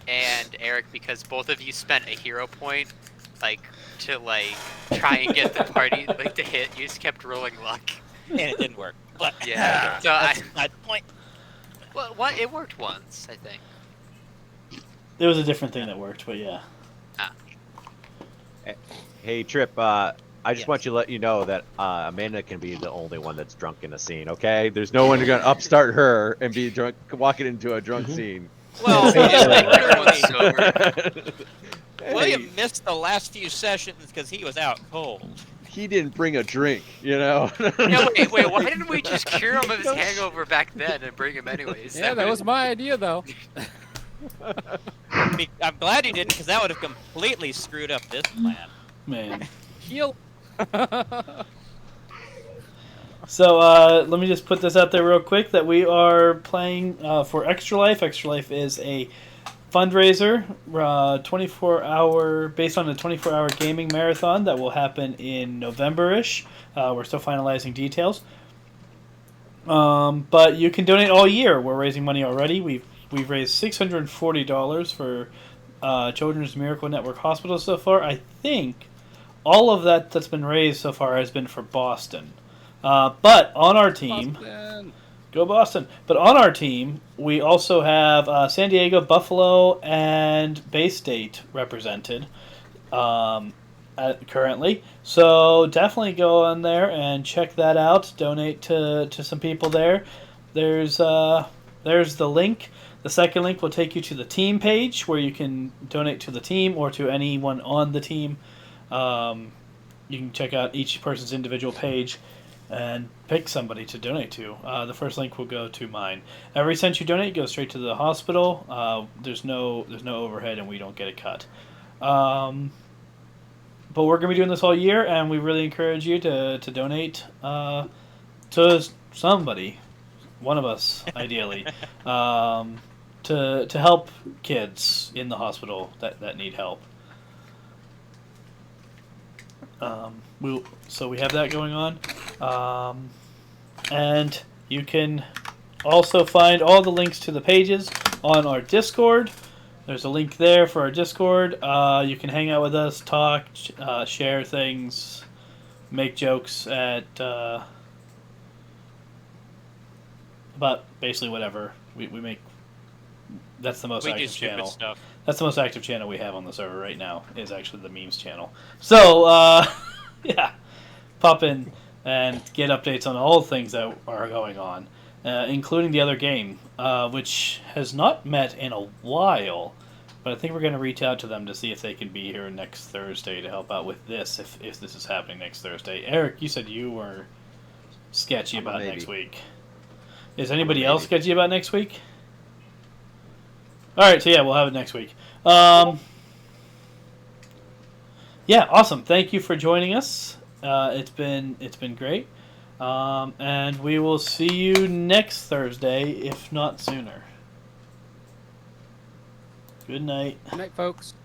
and Eric because both of you spent a hero point, like to like try and get the party like to hit. You just kept rolling luck. And it didn't work. But Yeah. So that's my point. Well, what it worked once, I think. There was a different thing that worked, but yeah. Hey, Trip. I just Yes. want you to let you know that Amanda can be the only one that's drunk in a scene. Okay, there's no one going to upstart her and be drunk, walking into a drunk scene. Well, Everyone's sober. William missed the last few sessions because he was out cold. He didn't bring a drink, you know. Yeah, wait, why didn't we just cure him of his hangover back then and bring him anyways? Yeah, that was my idea though. I'm glad you didn't, because that would have completely screwed up this plan. Man. Heal. So let me just put this out there real quick that we are playing for Extra Life. Extra Life is a fundraiser, 24-hour, based on a 24-hour gaming marathon that will happen in November-ish. We're still finalizing details. But you can donate all year. We're raising money already. We've raised $640 for Children's Miracle Network Hospital so far. I think all of that's been raised so far has been for Boston. But on our team, Boston. go Boston! But on our team, we also have San Diego, Buffalo, and Bay State represented currently. So definitely go on there and check that out. Donate to some people there. There's the link. The second link will take you to the team page where you can donate to the team or to anyone on the team. You can check out each person's individual page and pick somebody to donate to. The first link will go to mine. Every cent you donate goes straight to the hospital. There's no overhead, and we don't get a cut. But we're going to be doing this all year, and we really encourage you to donate to somebody, one of us, ideally, to help kids in the hospital that need help. So we have that going on. And you can also find all the links to the pages on our Discord. There's a link there for our Discord. You can hang out with us, talk, share things, make jokes at about basically whatever. We make. That's the most We do active stupid channel. stuff. That's the most active channel we have on the server right now, is actually the memes channel. So, yeah, pop in and get updates on all things that are going on, including the other game, which has not met in a while. But I think we're going to reach out to them to see if they can be here next Thursday to help out with this, if this is happening next Thursday. Eric, you said you were sketchy about maybe. next week. Is anybody maybe. else sketchy about next week? All right, so yeah, we'll have it next week. Yeah, awesome. Thank you for joining us. It's been great, and we will see you next Thursday, if not sooner. Good night. Good night, folks.